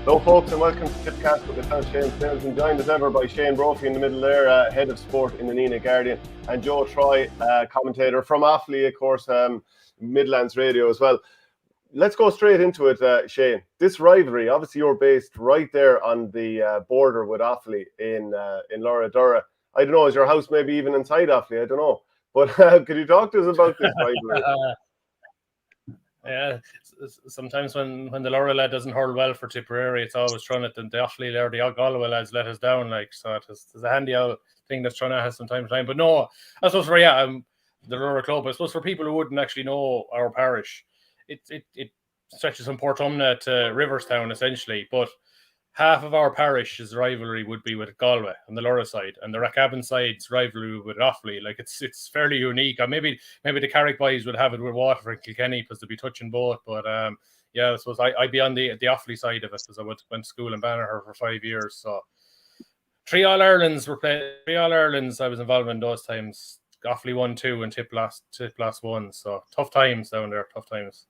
Hello folks and welcome to Tippcast with myself, Shane Sims, and joined as ever by Shane Brophy in the middle there, head of sport in the Kinane Guardian, and Joe Troy, commentator from Offaly, of course, Midlands Radio as well. Let's go straight into it, Shane. This rivalry, obviously you're based right there on the border with Offaly in Loradura. I don't know, is your house maybe even inside Offaly? I don't know. But could you talk to us about this rivalry? Yeah, sometimes when the Laura lad doesn't hurl well for Tipperary, it's always trying to the Offaly or the Galway lads let us down. Like, so it's a handy old thing that's trying to have some time to time. But no, I suppose for the Laura club, I suppose for people who wouldn't actually know our parish, it stretches from Portumna to Riverstown essentially. But half of our parish's rivalry would be with Galway on the Laura side, and the Rackabin side's rivalry with Offaly. Like it's fairly unique. Maybe the Carrick boys would have it with Waterford and Kilkenny because they'd be touching both. But I suppose I'd be on the Offaly side of it as I went to school in Banagher for 5 years. So 3 All-Irelands were played. 3 All-Irelands I was involved in those times. Offaly won 2 and Tipp lost 1. So tough times down there. Tough times.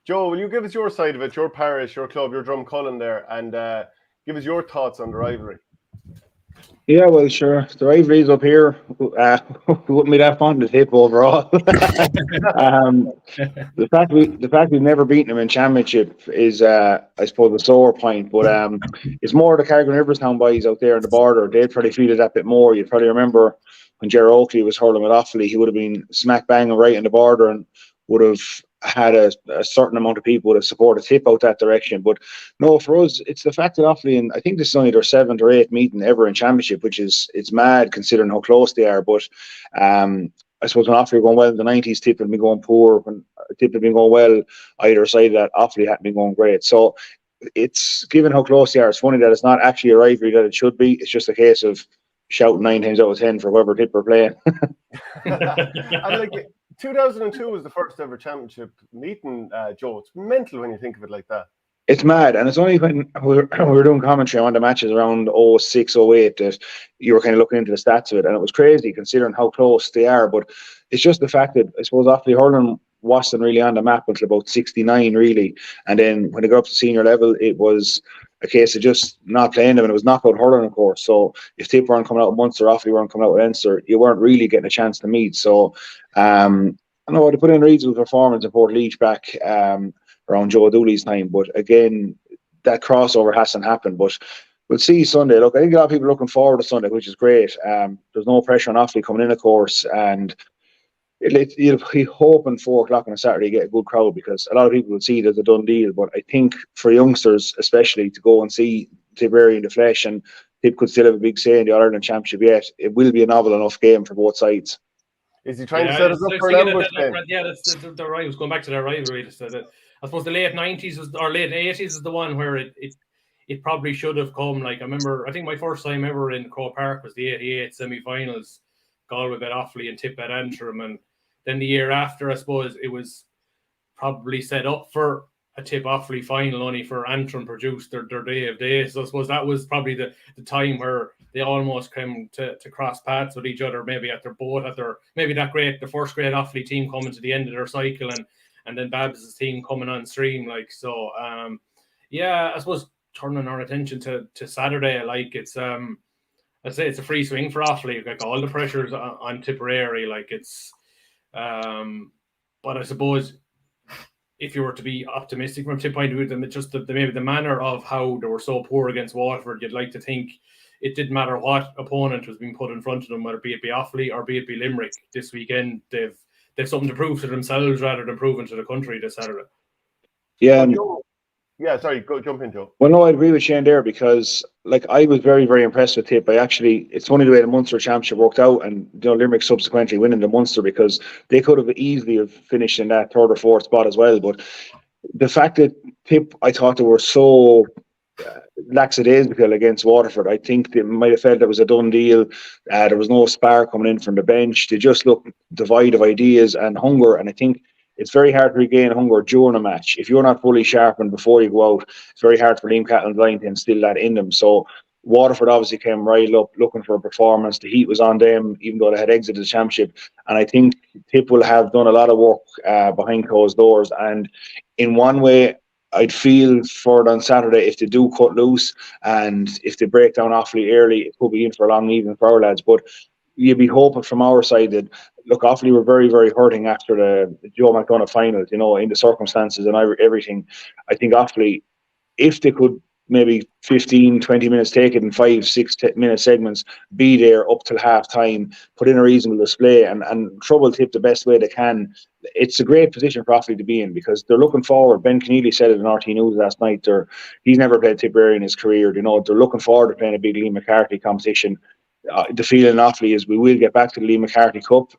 Joe, will you give us your side of it, your parish, your club, your Drumcullen there, and give us your thoughts on the rivalry? Yeah, well, sure. The rivalries up here wouldn't be that fun to Tipp overall. The fact we've never beaten them in championship is, I suppose, a sore point. But it's more the Carrick and Riverstown boys out there on the border. They'd probably feel it that bit more. You'd probably remember when Gerald Oakley was hurling with Offaly, he would have been smack bang right in the border and would have had a certain amount of people to support a Tipp out that direction. But no, for us, it's the fact that Offaly, and I think this is only their 7th or 8th meeting ever in championship, which it's mad considering how close they are. But I suppose when Offaly were going well in the 90s, Tipp had been going poor. When Tipp had been going well, either side of that, Offaly hadn't been going great. So it's, given how close they are, it's funny that it's not actually a rivalry that it should be. It's just a case of shouting 9 times out of 10 for whoever Tipp are playing. And 2002 was the first ever championship meeting, Joe. It's mental when you think of it like that. It's mad, and it's only when we were doing commentary on the matches around 06, 08 that you were kind of looking into the stats of it, and it was crazy considering how close they are. But it's just the fact that I suppose Offaly hurling wasn't really on the map until about 69, really, and then when they got up to senior level, it was a case of just not playing them, and it was knockout hurling, of course. So if Tipp weren't coming out with Munster, Offaly weren't coming out with Leinster, you weren't really getting a chance to meet. So I know they put in Reed's performance in Port Leach back around Joe Dooley's time, but again, that crossover hasn't happened. But we'll see Sunday. Look, I think a lot of people are looking forward to Sunday, which is great. There's no pressure on Offaly coming in, of course, and you'll be hoping 4 o'clock on a Saturday get a good crowd, because a lot of people would see it as a done deal. But I think for youngsters, especially, to go and see Tipperary in the flesh, and Tipp could still have a big say in the All-Ireland Championship yet, it will be a novel enough game for both sides. Is he trying to set us up for an ambush then? Yeah, that's the right. I was going back to that rivalry. I suppose the late 90s or late 80s is the one where it probably should have come. Like, I think my first time ever in Croke Park was the 88 semi-finals. Galway bet Offaly and Tipp bet Antrim, and then the year after, I suppose, it was probably set up for a Tipp Offaly final, only for Antrim produced their day of days. So I suppose that was probably the time where they almost came to cross paths with each other, maybe the first great Offaly team coming to the end of their cycle, and then Babs' team coming on stream. Like, so I suppose turning our attention to Saturday, like, it's I'd say it's a free swing for Offaly. Like, all the pressures on Tipperary, like, it's but I suppose if you were to be optimistic from Tipp point of view, then it's just maybe the manner of how they were so poor against Waterford, you'd like to think it didn't matter what opponent was being put in front of them, whether it be Offaly or be it Limerick this weekend, they've something to prove to themselves rather than proving to the country this Saturday. Yeah. Sorry, go jump in, Joe. Well, no, I agree with Shane there, because I was very, very impressed with Tipp. It's funny the way the Munster Championship worked out, and Limerick subsequently winning the Munster, because they could have easily have finished in that 3rd or 4th spot as well. But the fact that Tipp, I thought they were so lackadaisical against Waterford, I think they might have felt it was a done deal. There was no spark coming in from the bench. They just looked devoid of ideas and hunger, and I think it's very hard to regain hunger during a match. If you're not fully sharpened before you go out, it's very hard for Liam Catlin's line to instill that in them. So Waterford obviously came right up looking for a performance. The heat was on them, even though they had exited the championship. And I think Tipp will have done a lot of work behind closed doors. And in one way, I'd feel for it on Saturday if they do cut loose and if they break down Offaly early, it could be in for a long evening for our lads. But you'd be hoping from our side that, look, Offaly were very, very hurting after the Joe McDonald final, in the circumstances and everything. I think Offaly, if they could maybe 15, 20 minutes, take it in 5-6 minute segments, be there up till half time, put in a reasonable display and trouble Tipp the best way they can. It's a great position for Offaly to be in because they're looking forward. Ben Keneally said it in RT News last night. He's never played Tipperary in his career. They're looking forward to playing a big Lee McCarthy competition. The feeling Offaly is we will get back to the Lee McCarthy Cup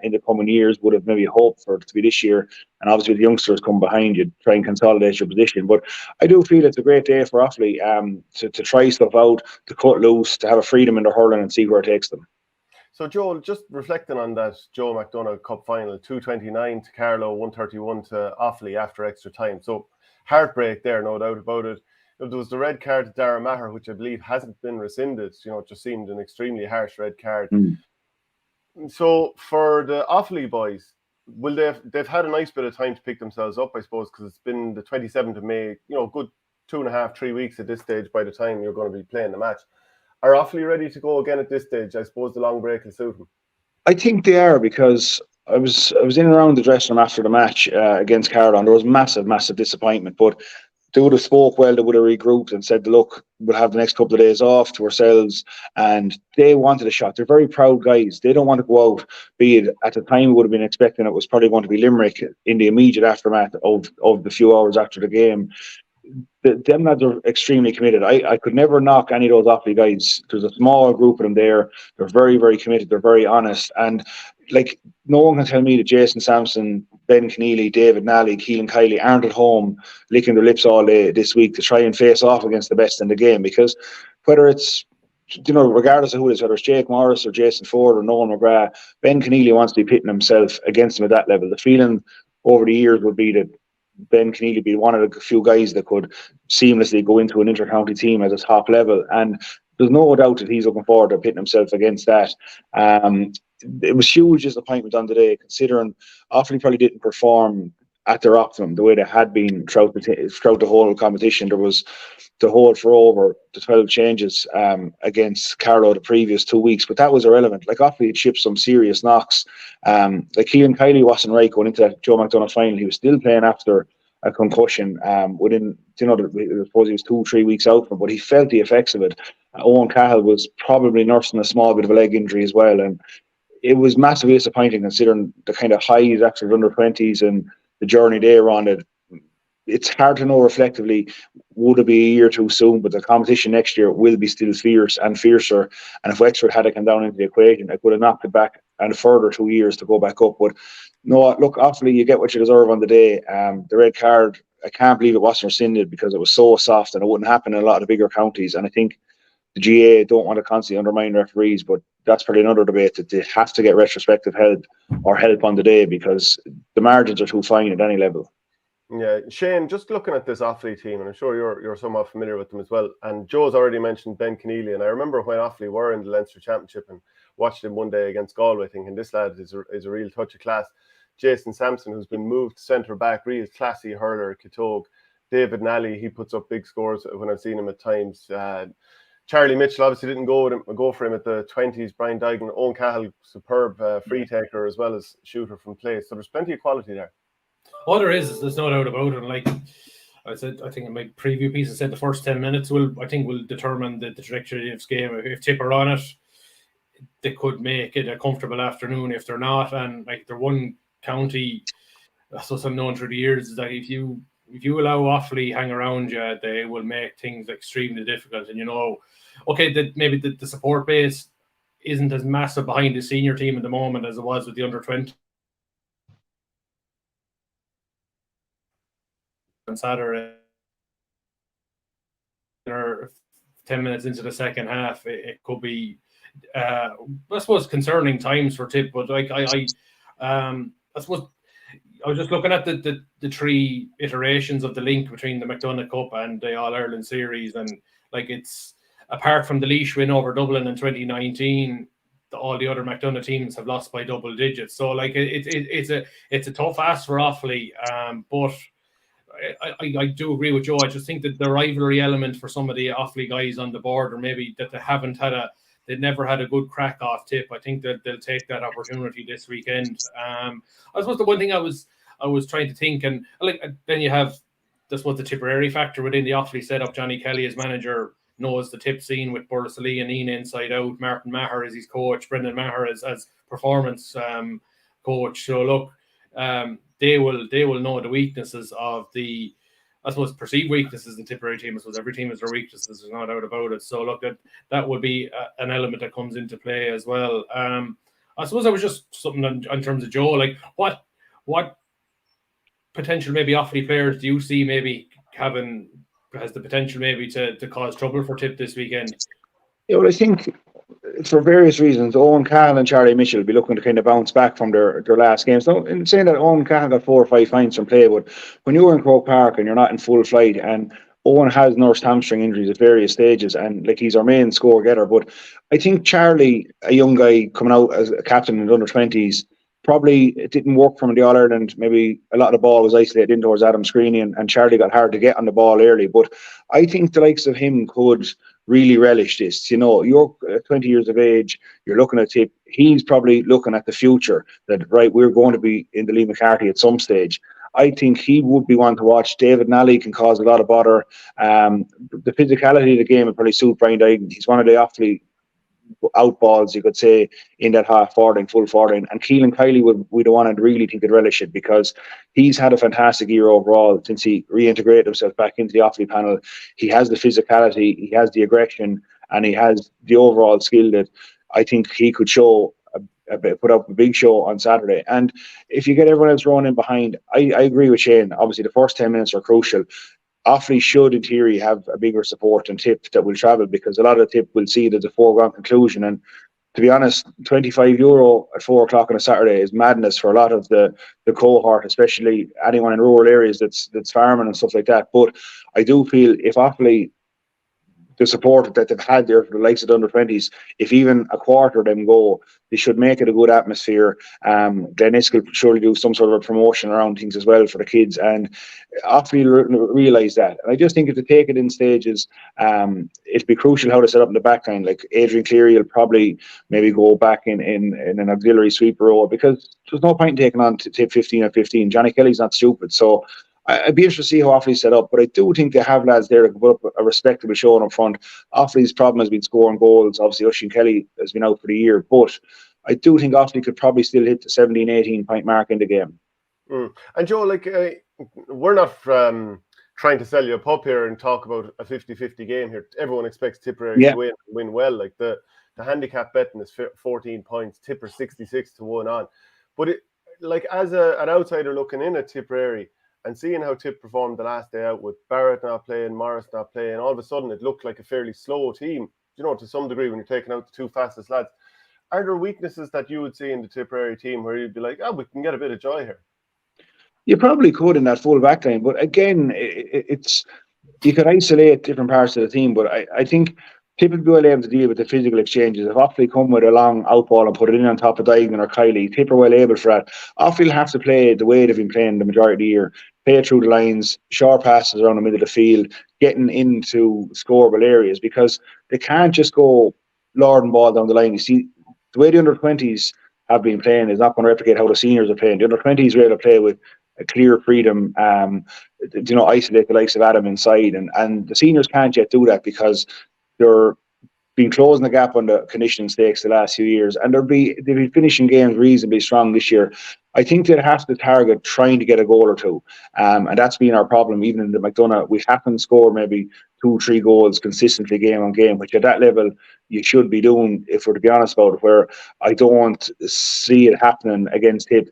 in the coming years. Would have maybe hoped for it to be this year, and obviously the youngsters come behind you, try and consolidate your position. But I do feel it's a great day for Offaly to try stuff out, to cut loose, to have a freedom in the hurling and see where it takes them. So Joel, just reflecting on that Joe McDonald Cup final, 229 to Carlow, 131 to Offaly after extra time. So heartbreak there, no doubt about it. There was the red card to Dara Maher, which I believe hasn't been rescinded. It just seemed an extremely harsh red card. So for the Offaly boys, they've had a nice bit of time to pick themselves up, I suppose, because it's been the 27th of May, good 2.5-3 weeks at this stage by the time you're going to be playing the match. Are Offaly ready to go again at this stage? I suppose the long break will suit them. I think they are, because I was in and around the dressing room after the match against Carlow, and there was massive disappointment, but they would have spoke well, they would have regrouped and said, look, we'll have the next couple of days off to ourselves. And they wanted a shot. They're very proud guys. They don't want to go out, be it at the time we would have been expecting it was probably going to be Limerick in the immediate aftermath of the few hours after the game. Them lads are extremely committed. I could never knock any of those Offaly guys. There's a small group of them there. They're very, very committed. They're very honest. And no one can tell me that Jason Sampson, Ben Keneally, David Nally, Keelan Kiley aren't at home licking their lips all day this week to try and face off against the best in the game. Because whether it's, regardless of who it is, whether it's Jake Morris or Jason Ford or Nolan McGrath, Ben Keneally wants to be pitting himself against them at that level. The feeling over the years would be that Ben Keneally would be one of the few guys that could seamlessly go into an inter-county team at a top level. And there's no doubt that he's looking forward to pitting himself against that. It was huge disappointment on the day, considering Offaly probably didn't perform at their optimum the way they had been throughout the whole competition. There was the hold for over the 12 changes against Carlow the previous 2 weeks, but that was irrelevant. Offaly had shipped some serious knocks. Keelan Kiley wasn't right going into that Joe McDonald final. He was still playing after a concussion within, I suppose he was 2-3 weeks out from it, but he felt the effects of it. Owen Cahill was probably nursing a small bit of a leg injury as well, and it was massively disappointing considering the kind of highs after the under-20s and the journey they were on. It's hard to know reflectively, would it be a year too soon, but the competition next year will be still fierce and fiercer. And if Wexford had to come down into the equation, it would have knocked it back and a further 2 years to go back up. But no, look, Offaly, you get what you deserve on the day. The red card, I can't believe it wasn't rescinded because it was so soft and it wouldn't happen in a lot of the bigger counties. And I think the GA don't want to constantly undermine referees, but that's probably another debate, that they have to get retrospective help on the day because the margins are too fine at any level. Yeah, Shane, just looking at this Offaly team, and I'm sure you're somewhat familiar with them as well. And Joe's already mentioned Ben Keneally, and I remember when Offaly were in the Leinster Championship and watched him one day against Galway, thinking this lad is a real touch of class. Jason Sampson, who's been moved to centre back, real classy hurler, Kitog. David Nally, he puts up big scores when I've seen him at times. Charlie Mitchell obviously didn't go for him at the 20s. Brian Dygan, Owen Cahill, superb free taker as well as shooter from play. So there's plenty of quality there. Oh, there's no doubt about it. Like I said, I think in my preview piece, I said the first 10 minutes will determine the trajectory of this game. If Tipp are on it, they could make it a comfortable afternoon. If they're not, and they're one county, so some known through the years, is that if you allow Offaly hang around you, they will make things extremely difficult. And that maybe the support base isn't as massive behind the senior team at the moment as it was with the under-20 on Saturday. 10 minutes into the second half, it could be, I suppose, concerning times for Tipp. But I suppose I was just looking at the three iterations of the link between the McDonald Cup and the All-Ireland Series, and it's apart from the Laois win over Dublin in 2019, all the other McDonald teams have lost by double digits. So it's a tough ask for Offaly, but I do agree with Joe. I just think that the rivalry element for some of the Offaly guys on the board, or maybe that they've never had a good crack off Tipp. I think that they'll take that opportunity this weekend. I suppose the one thing I was trying to think, and like then you have that's what the Tipperary factor within the Offaly setup. Johnny Kelly as manager knows the Tipp scene with Borsley and Ian inside out. Martin Maher as his coach, Brendan Maher as performance coach. So look, they will know the weaknesses of the, I suppose, perceived weaknesses in the Tipperary team. I suppose every team has their weaknesses, there's no doubt about it. So look, that would be an element that comes into play as well. I suppose that was just something in terms of Joe, like what potential maybe Offaly players do you see maybe has the potential maybe to cause trouble for Tipp this weekend? Yeah, well, I think for various reasons, Owen Cahill and Charlie Mitchell will be looking to kind of bounce back from their last games. So in saying that, Owen Cahill got 4 or 5 fines from play, but when you're in Croke Park and you're not in full flight, and Owen has nursed hamstring injuries at various stages, and like he's our main score getter. But I think Charlie, a young guy coming out as a captain in the under-20s, probably it didn't work from the All-Ireland. Maybe a lot of the ball was isolated in towards Adam Screeney, and Charlie got hard to get on the ball early. But I think the likes of him could really relish this. You know, you're 20 years of age, you're looking at Tipp. He's probably looking at the future, that, right, we're going to be in the Lee McCarthy at some stage. I think he would be one to watch. David Nally can cause a lot of bother. The physicality of the game would probably suit Brian Dygan. He's one of the awfully outballs, you could say, in that half forward, full forward. And Keelan Kiley would be the one I'd really think would relish it, because he's had a fantastic year overall since he reintegrated himself back into the Offaly panel. He has the physicality, he has the aggression, and he has the overall skill that I think he could show, put up a big show on Saturday. And if you get everyone else rolling in behind, I agree with Shane. Obviously, the first 10 minutes are crucial. Offaly should, in theory, have a bigger support and Tipp that will travel, because a lot of Tipp will see it as a foregone conclusion. And to be honest, €25 at 4 o'clock on a Saturday is madness for a lot of the cohort, especially anyone in rural areas that's farming and stuff like that. But I do feel if Offaly, the support that they've had there for the likes of the under-20s, if even a quarter of them go, they should make it a good atmosphere. Glenis will surely do some sort of a promotion around things as well for the kids, and Offaly realise that. And I just think if they take it in stages, it'll be crucial how to set up in the back line. Like Adrian Cleary will probably maybe go back in an auxiliary sweeper role, because there's no point in taking on Tipp 15 or 15. Johnny Kelly's not stupid, so I'd be interested to see how Offaly's set up, but I do think they have lads there to put up a respectable showing up front. Offaly's problem has been scoring goals. Obviously, Oisin Kelly has been out for the year, but I do think Offaly could probably still hit the 17, 18 point mark in the game. And Joe, like, we're not trying to sell you a pub here and talk about a 50-50 game here. Everyone expects Tipperary to win well. Like the handicap betting is 14 points, Tipper 66 to 1 on. But like as an outsider looking in at Tipperary, and seeing how Tipp performed the last day out with Barrett not playing, Morris not playing, all of a sudden it looked like a fairly slow team, you know, to some degree when you're taking out the 2 fastest lads. Are there weaknesses that you would see in the Tipperary team where you'd be like, we can get a bit of joy here? You probably could in that full back line, but again, it's you could isolate different parts of the team, but I think Tipp would be well able to deal with the physical exchanges. If Offaly come with a long outball and put it in on top of Dygan or Kiley, Tipp are well able for that. Offaly will have to play the way they've been playing the majority of the year. Play it through the lines, short passes around the middle of the field, getting into scoreable areas, because they can't just go lording ball down the line. You see, the way the under-20s have been playing is not going to replicate how the seniors are playing. The under-20s are able to play with a clear freedom, isolate the likes of Adam inside, and the seniors can't yet do that, because they're been closing the gap on the conditioning stakes the last few years, and they've been finishing games reasonably strong this year. I think they'd have to target trying to get a goal or two, and that's been our problem. Even in the McDonald, we haven't scored maybe 2-3 goals consistently game on game, which at that level you should be doing, if we're to be honest about it, where I don't see it happening against Tipp.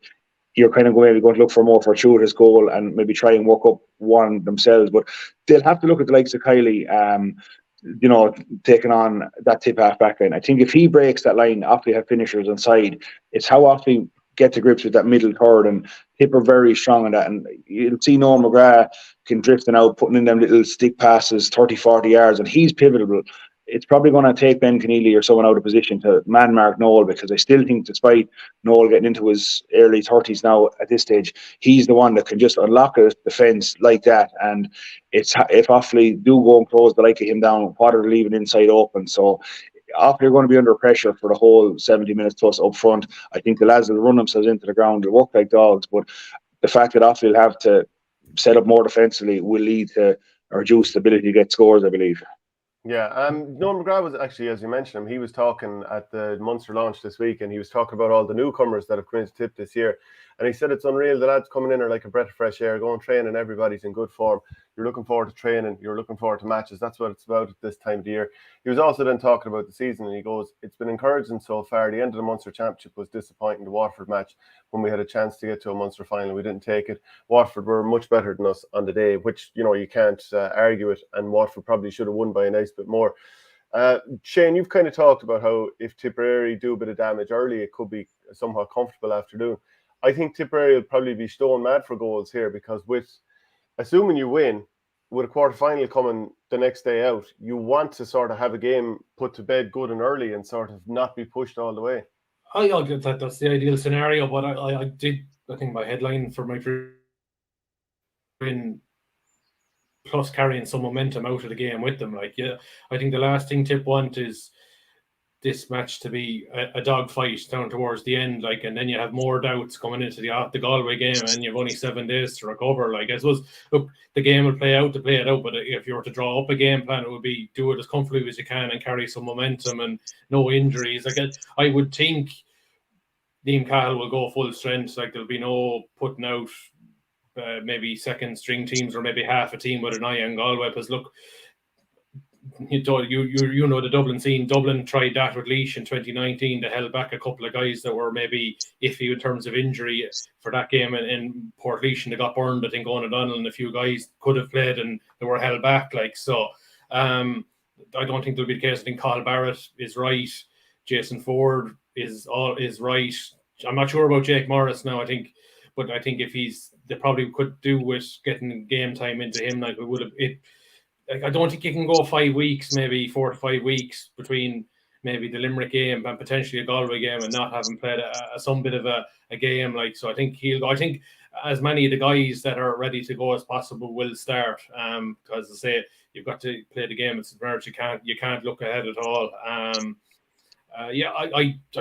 You're kind of going to look for more fortuitous goal and maybe try and work up one themselves, but they'll have to look at the likes of Kiley, taking on that Tipp half back line. I think if he breaks that line, Offaly have finishers inside. It's how Offaly get to grips with that middle third, and Tipp are very strong on that. And you'll see Noel McGrath can drifting out, putting in them little stick passes, 30-40 yards, and he's pivotal it's probably going to take Ben Keneally or someone out of position to man mark Noel, because I still think, despite Noel getting into his early 30s now at this stage, he's the one that can just unlock a defence like that. And it's if Offaly do go and close the like of him down, what are they leaving inside open? So Offaly are going to be under pressure for the whole 70 minutes plus up front. I think the lads will run themselves into the ground, they'll work like dogs, but the fact that Offaly will have to set up more defensively will lead to a reduced ability to get scores, I believe. Yeah, Noel McGrath was actually, as you mentioned him, he was talking at the Munster launch this week, and he was talking about all the newcomers that have come into Tipp this year. And he said it's unreal. The lads coming in are like a breath of fresh air, going training, everybody's in good form. You're looking forward to training, you're looking forward to matches. That's what it's about at this time of the year. He was also then talking about the season, and he goes, it's been encouraging so far. The end of the Munster Championship was disappointing, the Waterford match, when we had a chance to get to a Munster final. We didn't take it. Waterford were much better than us on the day, which, you know, you can't argue it, and Waterford probably should have won by a nice bit more. Shane, you've kind of talked about how if Tipperary do a bit of damage early, it could be a somewhat comfortable afternoon. I think Tipperary will probably be stone mad for goals here, because with assuming you win, with a quarter final coming the next day out, you want to sort of have a game put to bed good and early and sort of not be pushed all the way. I'll get that. That's the ideal scenario, but I think my headline for my win plus carrying some momentum out of the game with them. Like, yeah, I think the last thing Tipp want is this match to be a dogfight down towards the end, like, and then you have more doubts coming into the Galway game, and you've only 7 days to recover. Like, I suppose, look, the game will play out to play it out, but if you were to draw up a game plan, it would be do it as comfortably as you can and carry some momentum and no injuries. Like, I would think Liam Cahill will go full strength. Like, there'll be no putting out maybe second string teams or maybe half a team with an eye on Galway, because look, you know the Dublin scene. Dublin tried that with Laois in 2019. They held back a couple of guys that were maybe iffy in terms of injury for that game in Port Laois, and they got burned. I think Owen O'Donnell and a few guys could have played, and they were held back. Like, so, I don't think there'll be the case. I think Carl Barrett is right. Jason Ford is right. I'm not sure about Jake Morris now. I think if they probably could do with getting game time into him. Like, it would have it. Like, I don't think you can go 5 weeks, maybe 4 to 5 weeks between maybe the Limerick game and potentially a Galway game and not having played some bit of a game. Like, so I think he'll go. I think as many of the guys that are ready to go as possible will start. Because, as I say, you've got to play the game. It's merged. You can't look ahead at all. I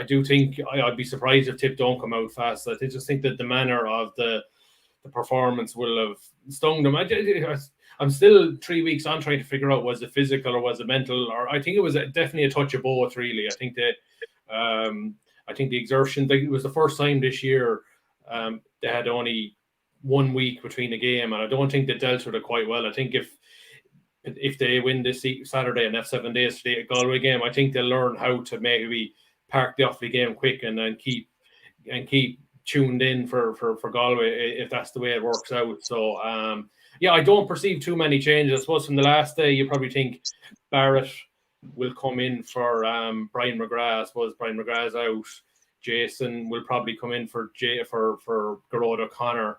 do think I'd be surprised if Tipp don't come out fast. I just think that the manner of the performance will have stung them. I'm still 3 weeks on trying to figure out, was it physical or was it mental? Or I think it was definitely a touch of both, really. I think that I think the exertion, it was the first time this year they had only 1 week between the game, and I don't think they dealt with it quite well. I think if they win this Saturday and have 7 days to the Galway game, I think they'll learn how to maybe park the Offaly game quick and then keep tuned in for Galway if that's the way it works out. So I don't perceive too many changes. I suppose from the last day, you probably think Barrett will come in for Brian McGrath. I suppose Brian McGrath's out. Jason will probably come in for Gerard O'Connor.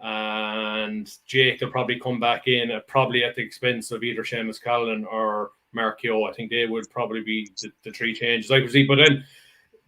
And Jake will probably come back in, probably at the expense of either Seamus Callan or Mark Yo. I think they would probably be the 3 changes I could see. But then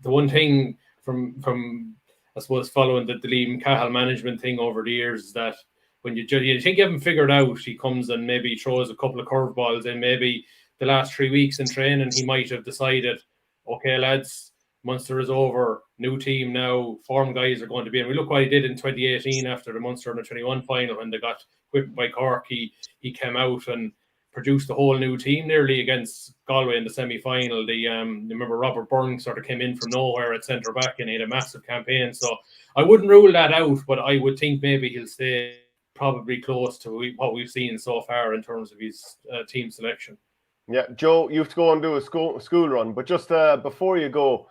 the one thing from I suppose following the Liam Cahill management thing over the years is that when you think you haven't figured out, he comes and maybe throws a couple of curveballs in. Maybe the last 3 weeks in training, he might have decided, okay, lads, Munster is over, new team now, form guys are going to be in. We look what he did in 2018 after the Munster under 21 final when they got whipped by Cork. He came out and produced a whole new team nearly against Galway in the semi-final. Remember Robert Byrne sort of came in from nowhere at centre back and he had a massive campaign. So I wouldn't rule that out, but I would think maybe he'll stay probably close to what we've seen so far in terms of his team selection. Yeah, Joe, you have to go and do a school run, but just before you go,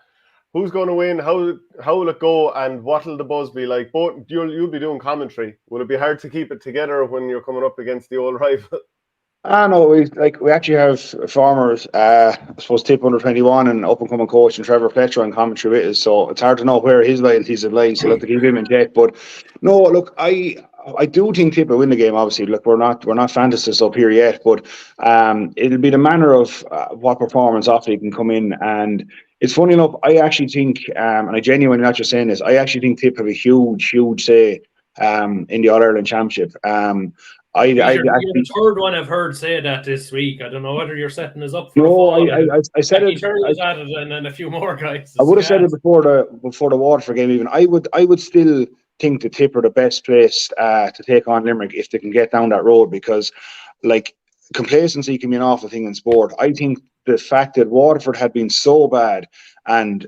who's going to win? How will it go? And what will the buzz be like? Both you'll be doing commentary. Will it be hard to keep it together when you're coming up against the old rival? No, we actually have farmers. I suppose Tipp under 21 and up and coming coach and Trevor Fletcher on commentary with us. So it's hard to know where his loyalties have lied. So we'll have to keep him in check. But no, look, I I do think Tipp will win the game. Obviously, look, we're not fantasists up here yet, but it'll be the manner of what performance Offaly can come in. And it's funny enough, I actually think, and I genuinely not just saying this, I actually think Tipp have a huge say in the All Ireland Championship. You're the third one I've heard say that this week. I don't know whether you're setting us up for no, a fall. I said it. Terry's at it, and then a few more guys. I would have said it before the Waterford game. Even I would still think the Tipp are the best place to take on Limerick if they can get down that road, because like complacency can be an awful thing in sport. I think the fact that Waterford had been so bad and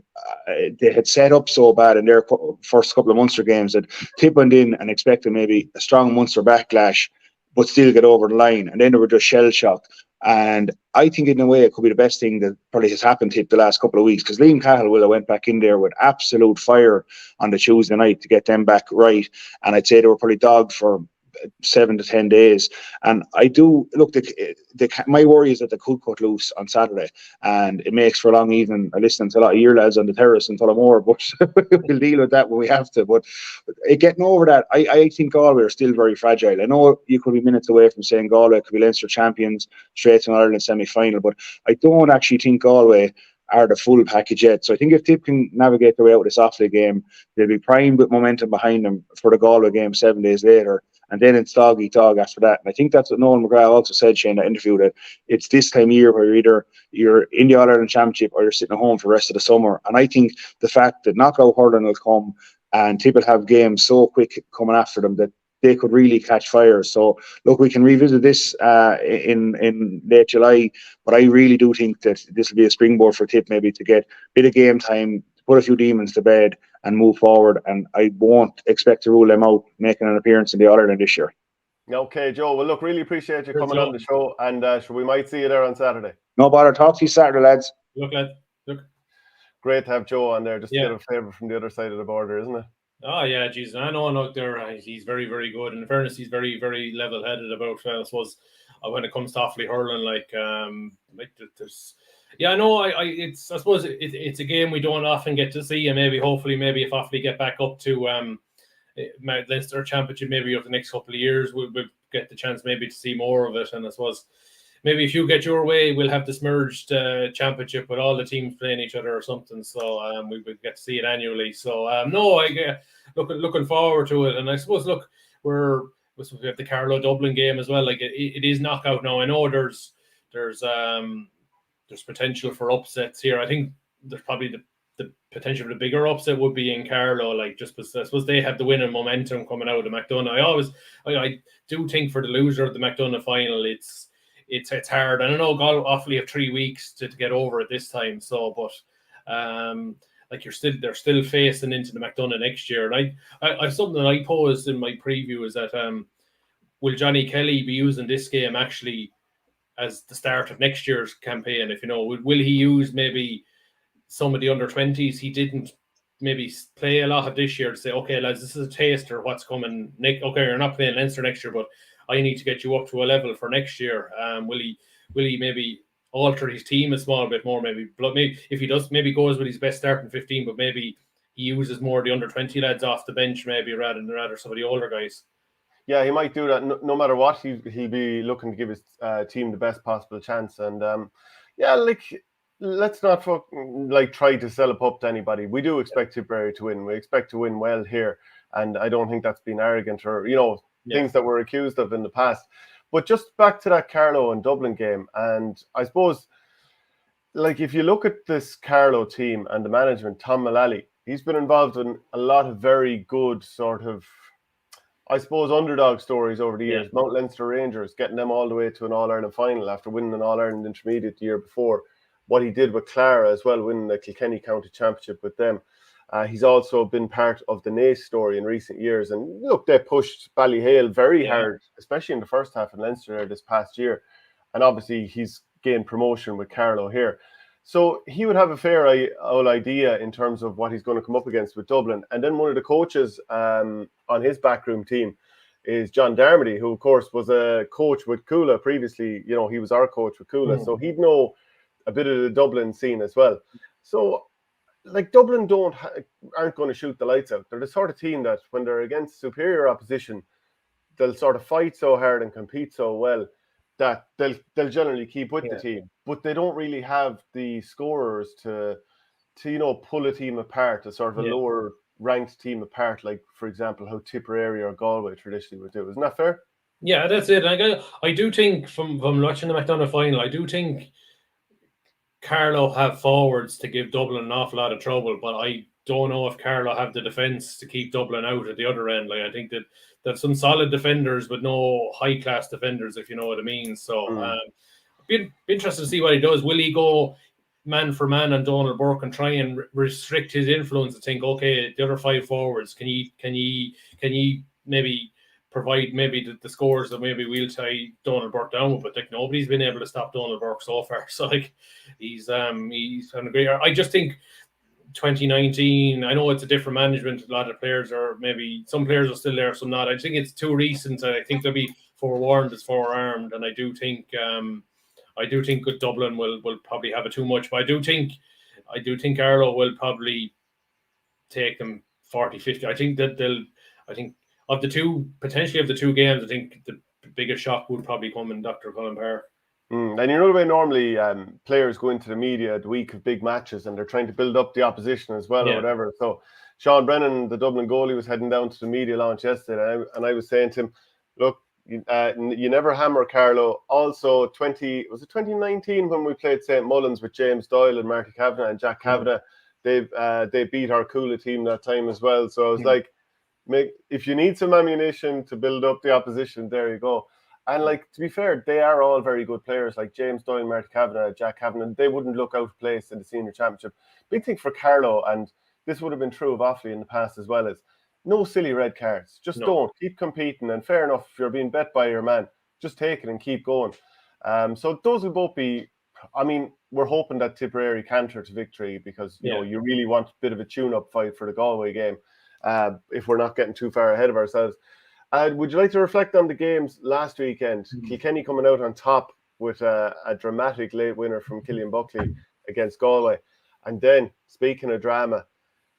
they had set up so bad in their first couple of Munster games that Tipp went in and expected maybe a strong Munster backlash, but still get over the line, and then they were just shell-shocked. And I think in a way it could be the best thing that probably has happened to the last couple of weeks, because Liam Cahill will have went back in there with absolute fire on the Tuesday night to get them back right. And I'd say they were probably dogged for 7 to 10 days. And I do look, my worry is that they could cut loose on Saturday, and it makes for a long evening. I listen to a lot of your lads on the terrace in Tullamore, but we'll deal with that when we have to. But getting over that, I think Galway are still very fragile. I know you could be minutes away from saying Galway could be Leinster champions straight to an Ireland semi-final, but I don't actually think Galway are the full package yet. So I think if Tipp can navigate their way out of this Offaly game, they'll be primed with momentum behind them for the Galway game 7 days later. And then it's dog-eat-dog after that. And I think that's what Nolan McGrath also said, Shane, in that interview, that it's this time of year where you're in the All-Ireland Championship or you're sitting at home for the rest of the summer. And I think the fact that knockout hurling will come and Tipp will have games so quick coming after them that they could really catch fire. So, look, we can revisit this in late July, but I really do think that this will be a springboard for Tipp maybe to get a bit of game time, put a few demons to bed and move forward. And I won't expect to rule them out making an appearance in the All-Ireland this year. Okay, Joe. Well, look, really appreciate you coming on the show, and we might see you there on Saturday. No bother. Talk to you Saturday, lads. Look. Great to have Joe on there, just to get a flavour from the other side of the border, isn't it? Oh yeah, geez, I know out there he's very, very good. And in fairness, he's very, very level-headed about. I suppose when it comes to Offaly hurling, there's. Yeah, I know. I suppose it's a game we don't often get to see, and maybe if Offaly get back up to Leinster Championship, maybe over the next couple of years, we'll get the chance maybe to see more of it. And I suppose maybe if you get your way, we'll have this merged championship with all the teams playing each other or something. So we would get to see it annually. So looking forward to it. And I suppose we have the Carlow Dublin game as well. Like it is knockout now. I know there's potential for upsets here. I think there's probably the potential for the bigger upset would be in Carlow, just because I suppose they have the winning momentum coming out of McDonald. I do think for the loser of the McDonald final, it's hard. And I know Offaly have 3 weeks to get over it this time. So, but they're still facing into the McDonald next year. And I something I posed in my preview is that will Johnny Kelly be using this game actually as the start of next year's campaign? If will he use maybe some of the under-20s he didn't maybe play a lot of this year to say, okay, lads, this is a taster of what's coming. Okay, you're not playing Leinster next year, but I need to get you up to a level for next year. Will he maybe alter his team a small bit more? Maybe if he does, maybe goes with his best starting 15, but maybe he uses more of the under-20 lads off the bench, maybe rather some of the older guys. Yeah, he might do that. No matter what, he'll be looking to give his team the best possible chance. And let's not try to sell a pup to anybody. We do expect Tipperary to win. We expect to win well here, and I don't think that's been arrogant or things that we're accused of in the past. But just back to that Carlow and Dublin game, and I suppose if you look at this Carlow team and the management, Tom Mullally, he's been involved in a lot of very good sort of, I suppose, underdog stories over the years. Mount Leinster Rangers, getting them all the way to an All-Ireland final after winning an All-Ireland intermediate the year before. What he did with Clare as well, winning the Kilkenny County Championship with them. He's also been part of the Nace story in recent years. And look, they pushed Ballyhale very hard, especially in the first half in Leinster this past year. And obviously he's gained promotion with Carlow here. So he would have a fair old idea in terms of what he's going to come up against with Dublin. And then one of the coaches on his backroom team is John Darmody, who, of course, was a coach with Coola previously. He was our coach with Coola. So he'd know a bit of the Dublin scene as well. So, Dublin aren't going to shoot the lights out. They're the sort of team that when they're against superior opposition, they'll sort of fight so hard and compete so well that they'll generally keep with the team, but they don't really have the scorers to pull a team apart, a sort of a lower ranked team apart, like for example how Tipperary or Galway traditionally would do. Isn't that fair? Yeah, that's it. I do think from watching the McDonald final, I do think Carlow have forwards to give Dublin an awful lot of trouble, but I don't know if Carlow have the defence to keep Dublin out at the other end. Like, I think that they've some solid defenders, but no high-class defenders, if you know what I mean. So, be interested to see what he does. Will he go man for man on Donald Burke and try and restrict his influence and think, okay, the other 5 forwards, can he maybe provide maybe the scores that maybe we'll tie Donald Burke down with, but like nobody's been able to stop Donald Burke so far. So like he's having a great year. I just think 2019, I know it's a different management. A lot of players are maybe some players are still there, some not. I think it's too recent. I think they'll be forewarned as forearmed, and I do think good Dublin will probably have it too much. But I do think Carlow will probably take them 40-50. I think of the two games, I think the biggest shock would probably come in Dr. Cullen Park. And you know the way normally players go into the media the week of big matches and they're trying to build up the opposition as well or whatever. So Sean Brennan, the Dublin goalie, was heading down to the media launch yesterday, and I was saying to him, look, you never hammer Carlow. Also, 2019 when we played St. Mullins with James Doyle and Marty Kavanagh and Jack Kavanagh, they beat our Coola team that time as well. So I was like, if you need some ammunition to build up the opposition, there you go. And like, to be fair, they are all very good players, like James Doyle, Marty Kavanagh, Jack Kavanagh. They wouldn't look out of place in the senior championship. Big thing for Carlow, and this would have been true of Offaly in the past as well, is no silly red cards. Just don't. Keep competing. And fair enough, if you're being bet by your man, just take it and keep going. So those will both be, I mean, we're hoping that Tipperary canter to victory because, you know, you really want a bit of a tune-up fight for the Galway game if we're not getting too far ahead of ourselves. Would you like to reflect on the games last weekend? Kilkenny coming out on top with a dramatic late winner from Killian Buckley against Galway. And then, speaking of drama,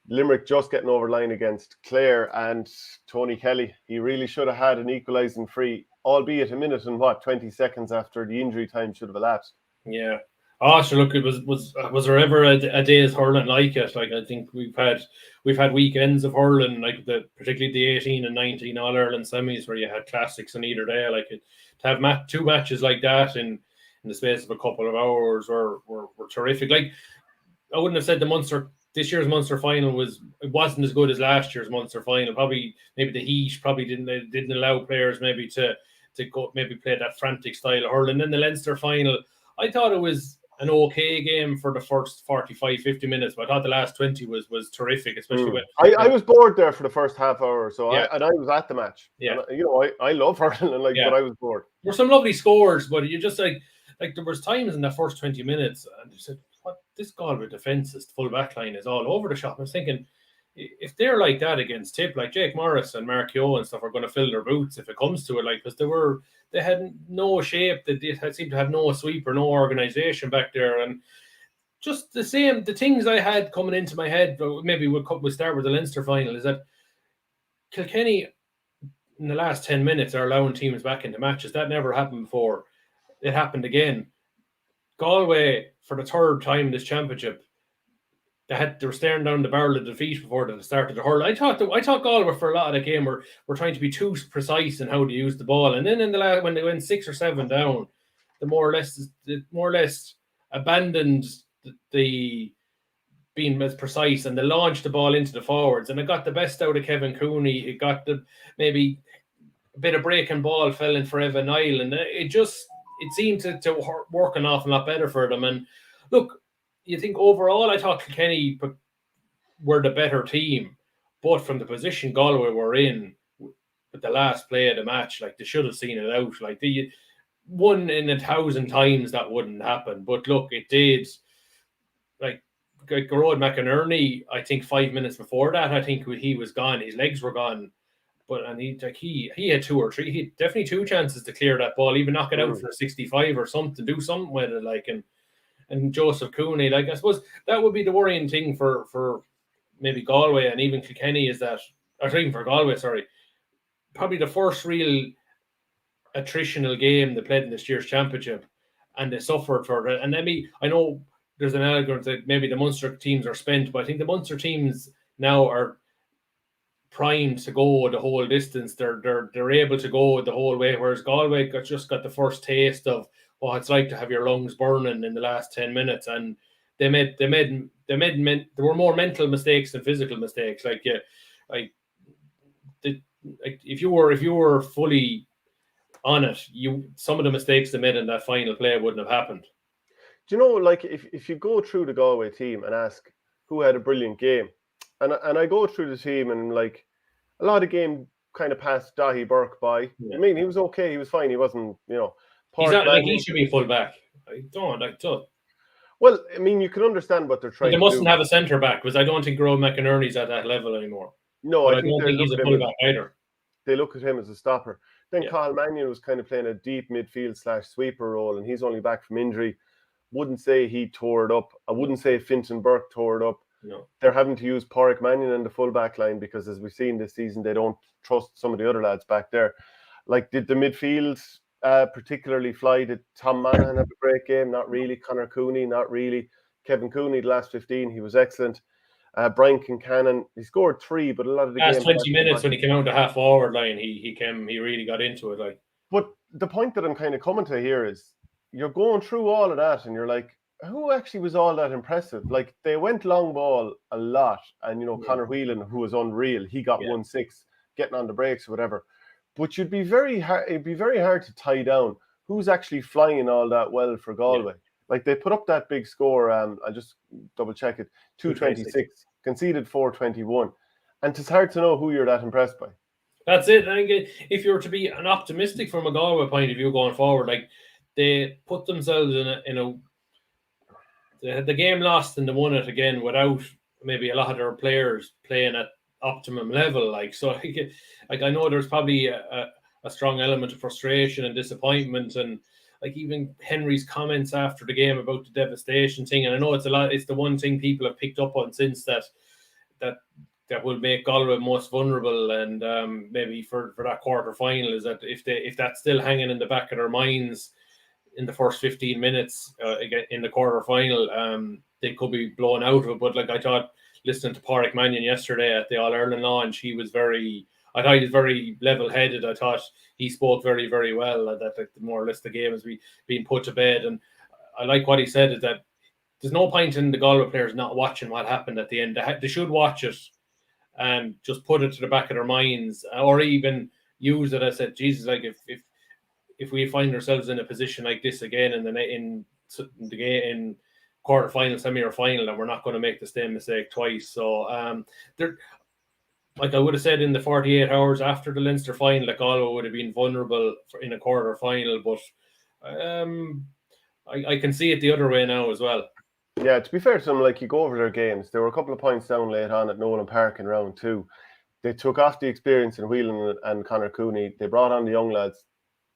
Limerick just getting over the line against Clare, and Tony Kelly, he really should have had an equalising free, albeit a minute and 20 seconds after the injury time should have elapsed. Yeah. Oh, sure. Look, it was there ever a day's hurling like it? Like, I think we've had weekends of hurling, like particularly the 18 and 19 All Ireland semis where you had classics on either day. Like, to have two matches like that in the space of a couple of hours were terrific. Like, I wouldn't have said this year's Munster final wasn't as good as last year's Munster final. Probably maybe the heat didn't allow players maybe to go maybe play that frantic style of hurling. Then the Leinster final, I thought it was an okay game for the first 45-50 minutes, but I thought the last 20 was terrific, especially when I was bored there for the first half hour or so. I was at the match. Yeah, and, I love hurling, but I was bored. There were some lovely scores, but you just like there was times in the first 20 minutes, and you said, "What, this Galway defence is full back line is all over the shop." I was thinking, if they're like that against Tipp, like Jake Morris and Mark Yo and stuff are going to fill their boots if it comes to it, like, because they had no shape, they seemed to have no sweeper, no organisation back there, and just the things I had coming into my head. Maybe we'll start with the Leinster final. Is that Kilkenny in the last 10 minutes are allowing teams back into matches? That never happened before. It happened again. Galway, for the third time this championship, they were staring down the barrel of defeat before they started to hurl. I thought Galway for a lot of the game were trying to be too precise in how to use the ball, and then in the last, when they went 6 or 7 down, they more or less abandoned the being as precise, and they launched the ball into the forwards, and it got the best out of Kevin Cooney. It got maybe a bit of breaking ball fell in for Evan Niall, and it seemed to work an awful lot better for them. And look, you think overall, I thought Kilkenny were the better team, but from the position Galway were in with the last play of the match, like, they should have seen it out. Like, the 1 in 1,000 times that wouldn't happen, but look, it did. Like Gerard McInerney, I think 5 minutes before that, I think he was gone. His legs were gone, and he had 2 or 3. He had definitely 2 chances to clear that ball, even knock it out for 65 or something, do something with it, like. And Joseph Cooney, like, I suppose that would be the worrying thing for maybe Galway and even Kilkenny, is that, or even for Galway, sorry, probably the first real attritional game they played in this year's championship, and they suffered for it. And I know there's an argument that maybe the Munster teams are spent, but I think the Munster teams now are primed to go the whole distance. They're able to go the whole way, whereas Galway just got the first taste of what it's like to have your lungs burning in the last 10 minutes, and there were more mental mistakes than physical mistakes. If you were fully on it, some of the mistakes they made in that final play wouldn't have happened. Do you know, like, if you go through the Galway team and ask who had a brilliant game, and I go through the team, and like a lot of the game kind of passed Dahi Burke by. Yeah. I mean, he was okay, he was fine, he wasn't, he should be full back. I don't. Well, I mean, you can understand what they're trying to do. They mustn't have a centre back, because I don't think Rowan McInerney's at that level anymore. No, I don't think he's a full back either. They look at him as a stopper. Then Carl Mannion was kind of playing a deep midfield / sweeper role, and he's only back from injury. Wouldn't say he tore it up. I wouldn't say Fintan Burke tore it up. No. They're having to use Pádraig Mannion in the full back line because, as we've seen this season, they don't trust some of the other lads back there. Like, did the midfield particularly fly? Did Tom Monaghan have a great game? Not really. Conor Cooney, not really. Kevin Cooney, the last 15, he was excellent. Brian Kinane, he scored 3, but a lot of the last 20 minutes when he came out the half forward line, he really got into it. Like, but the point that I'm kind of coming to here is, you're going through all of that, and you're like, who actually was all that impressive? Like, they went long ball a lot, and Conor Whelan, who was unreal, he got 1-6, getting on the breaks or whatever. But it'd be very hard to tie down who's actually flying all that well for Galway. Like, they put up that big score, I'll just double check it, 226, conceded 421. And it's hard to know who you're that impressed by. That's it. I think if you were to be an optimistic from a Galway point of view going forward, like, they put themselves they had the game lost and they won it again without maybe a lot of their players playing at optimum level. Like, so I know there's probably a strong element of frustration and disappointment, and like even Henry's comments after the game about the devastation thing. And I know it's the one thing people have picked up on since that will make Galway most vulnerable, and maybe for that quarter final, is that if that's still hanging in the back of their minds in the first 15 minutes in the quarter final, they could be blown out of it. But like, I thought, listening to Pádraig Mannion yesterday at the All-Ireland launch, I thought he was very level-headed. I thought he spoke very, very well, that more or less the game has been put to bed. And I like what he said, is that there's no point in the Galway players not watching what happened at the end. They should watch it and just put it to the back of their minds, or even use it as, said, Jesus, like, if we find ourselves in a position like this again in the game in quarter final, semi or final, and we're not going to make the same mistake twice. So like I would have said in the 48 hours after the Leinster final, that Galway would have been vulnerable in a quarter final, but I can see it the other way now as well. Yeah, to be fair to them, like, you go over their games, there were a couple of points down late on at Nolan Park in round 2. They took off the experience in Whelan and Conor Cooney. They brought on the young lads.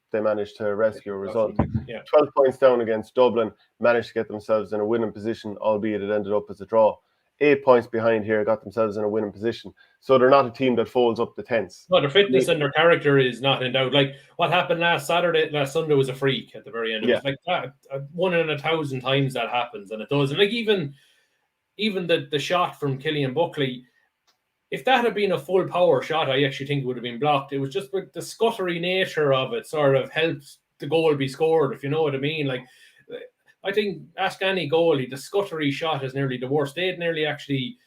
They managed to rescue a result. 12 points down against Dublin, managed to get themselves in a winning position, albeit it ended up as a draw. 8 points behind here, got themselves in a winning position. So they're not a team that folds up the tents. No, their fitness and their character is not in doubt. Like, what happened last Sunday was a freak at the very end. It was like that. 1 in 1,000 times that happens, and it does. And like, even the shot from Killian Buckley, if that had been a full power shot, I actually think it would have been blocked. It was just the scuttery nature of it sort of helped the goal be scored, if you know what I mean. Like, I think, ask any goalie, the scuttery shot is nearly the worst. They'd nearly actually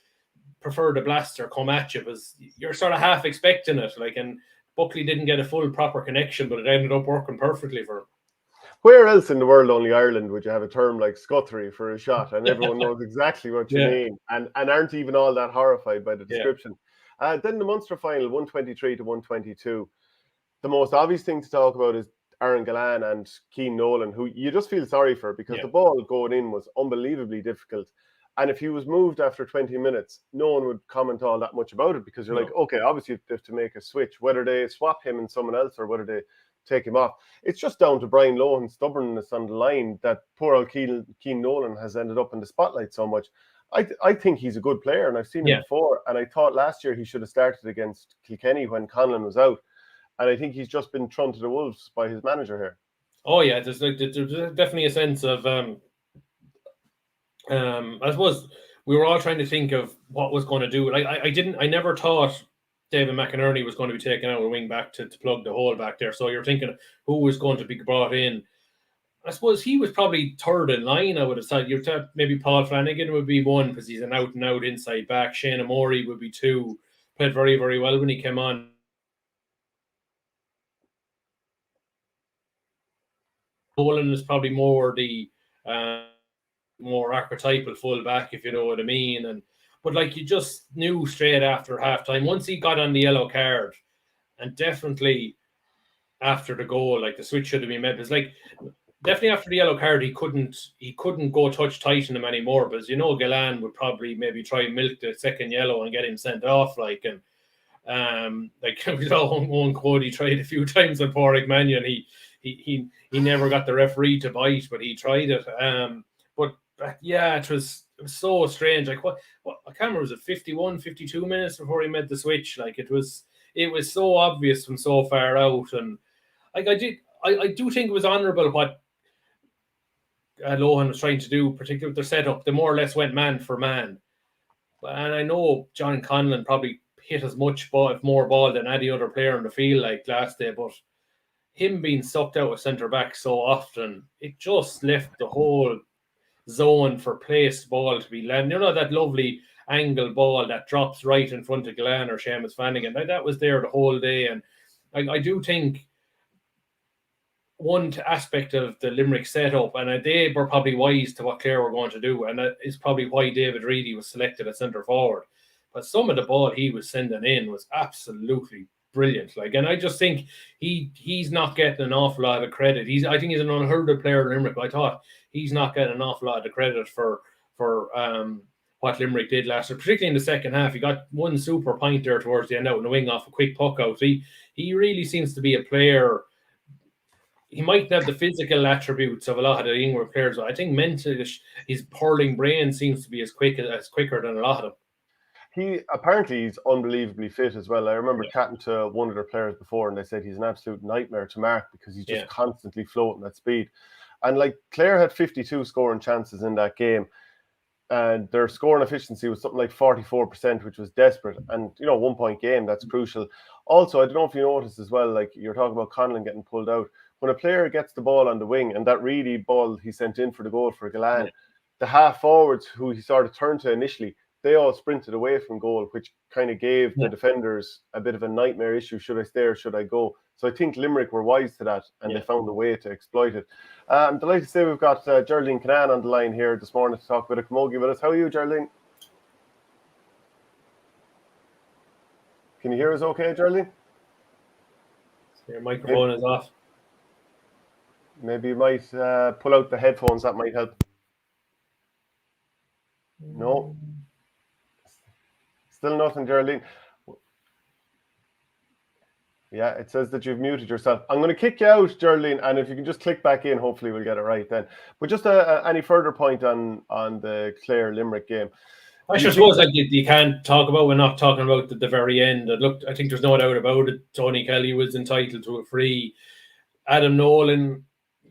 prefer the blaster come at you, because you're sort of half expecting it. Like, and Buckley didn't get a full proper connection, but it ended up working perfectly for him. Where else in the world, only Ireland, would you have a term like scuttery for a shot, and everyone knows exactly what you mean, and aren't even all that horrified by the description? Then the Munster final, 123 to 122. The most obvious thing to talk about is Aaron Gillane and Cian Nolan, who you just feel sorry for, because the ball going in was unbelievably difficult. And if he was moved after 20 minutes, no one would comment all that much about it, because you're like, okay, obviously they have to make a switch, whether they swap him and someone else or whether they take him off. It's just down to Brian Lohan's stubbornness on the line that poor old Cian Nolan has ended up in the spotlight so much. I think he's a good player, and I've seen him before, and I thought last year he should have started against Kilkenny when Conlon was out. and I think he's just been thrown to the wolves by his manager here. Oh yeah, there's definitely a sense of I suppose we were all trying to think of what was going to do. Like I never thought David McInerney was going to be taken out of the wing back to plug the hole back there. So you're thinking who was going to be brought in. I suppose he was probably third in line, I would have said. You'd have maybe Paul Flanagan would be one because he's an out-and-out inside back. Shane Amori would be two. Played very, very well when he came on. Nolan is probably more the more archetypal full back, if you know what I mean. But like you just knew straight after halftime, once he got on the yellow card, and definitely after the goal, like the switch should have been made. It's like definitely after the yellow card, he couldn't go touch tight on him anymore. Because Galán would probably maybe try and milk the second yellow and get him sent off. Like we saw one quote he tried a few times on Pádraig Mannion. He never got the referee to bite, but he tried it. But yeah, it was so strange. Like what I can't remember, was it 51, 52 minutes before he made the switch? Like it was so obvious from so far out, and like I do think it was honourable what Lohan was trying to do, particularly with their setup. They more or less went man for man, and I know John Conlon probably hit as much ball, if more ball, than any other player in the field like last day, but him being sucked out of centre back so often, it just left the whole zone for placed ball to be landing. That lovely angle ball that drops right in front of Galán or Seamus Flanagan. That was there the whole day, and I do think one aspect of the Limerick setup, and they were probably wise to what Clare were going to do, and that is probably why David Reedy was selected at centre forward. But some of the ball he was sending in was absolutely brilliant. Like, and I just think he's not getting an awful lot of credit. I think he's an unheard of player in Limerick. But I thought he's not getting an awful lot of credit for what Limerick did last year, particularly in the second half. He got one super point there towards the end out in the wing off a quick puck out. He really seems to be a player. He might have the physical attributes of a lot of the England players, but I think mentally his purling brain seems to be as quicker than a lot of them. He's unbelievably fit as well. I remember chatting to one of their players before, and they said he's an absolute nightmare to mark because he's just constantly floating at speed. And like Clare had 52 scoring chances in that game, and their scoring efficiency was something like 44%, which was desperate. And 1 point game, that's crucial. Also, I don't know if you noticed as well, like you're talking about Conlon getting pulled out. When a player gets the ball on the wing, and that really ball he sent in for the goal for Galán, the half forwards who he sort of turned to initially, they all sprinted away from goal, which kind of gave the defenders a bit of a nightmare issue. Should I stay or should I go? So I think Limerick were wise to that, and they found a way to exploit it. I'm delighted to say we've got Geraldine Kinane on the line here this morning to talk about a camogie with us. How are you, Geraldine? Can you hear us okay, Geraldine? Your microphone is off. Maybe you might pull out the headphones. That might help. No. Still nothing, Geraldine. Yeah, it says that you've muted yourself. I'm going to kick you out, Geraldine, and if you can just click back in, hopefully we'll get it right then. But just any further point on the Clare Limerick game? I suppose like you can't talk about. We're not talking about the very end. I think there's no doubt about it. Tony Kelly was entitled to a free. Adam Nolan.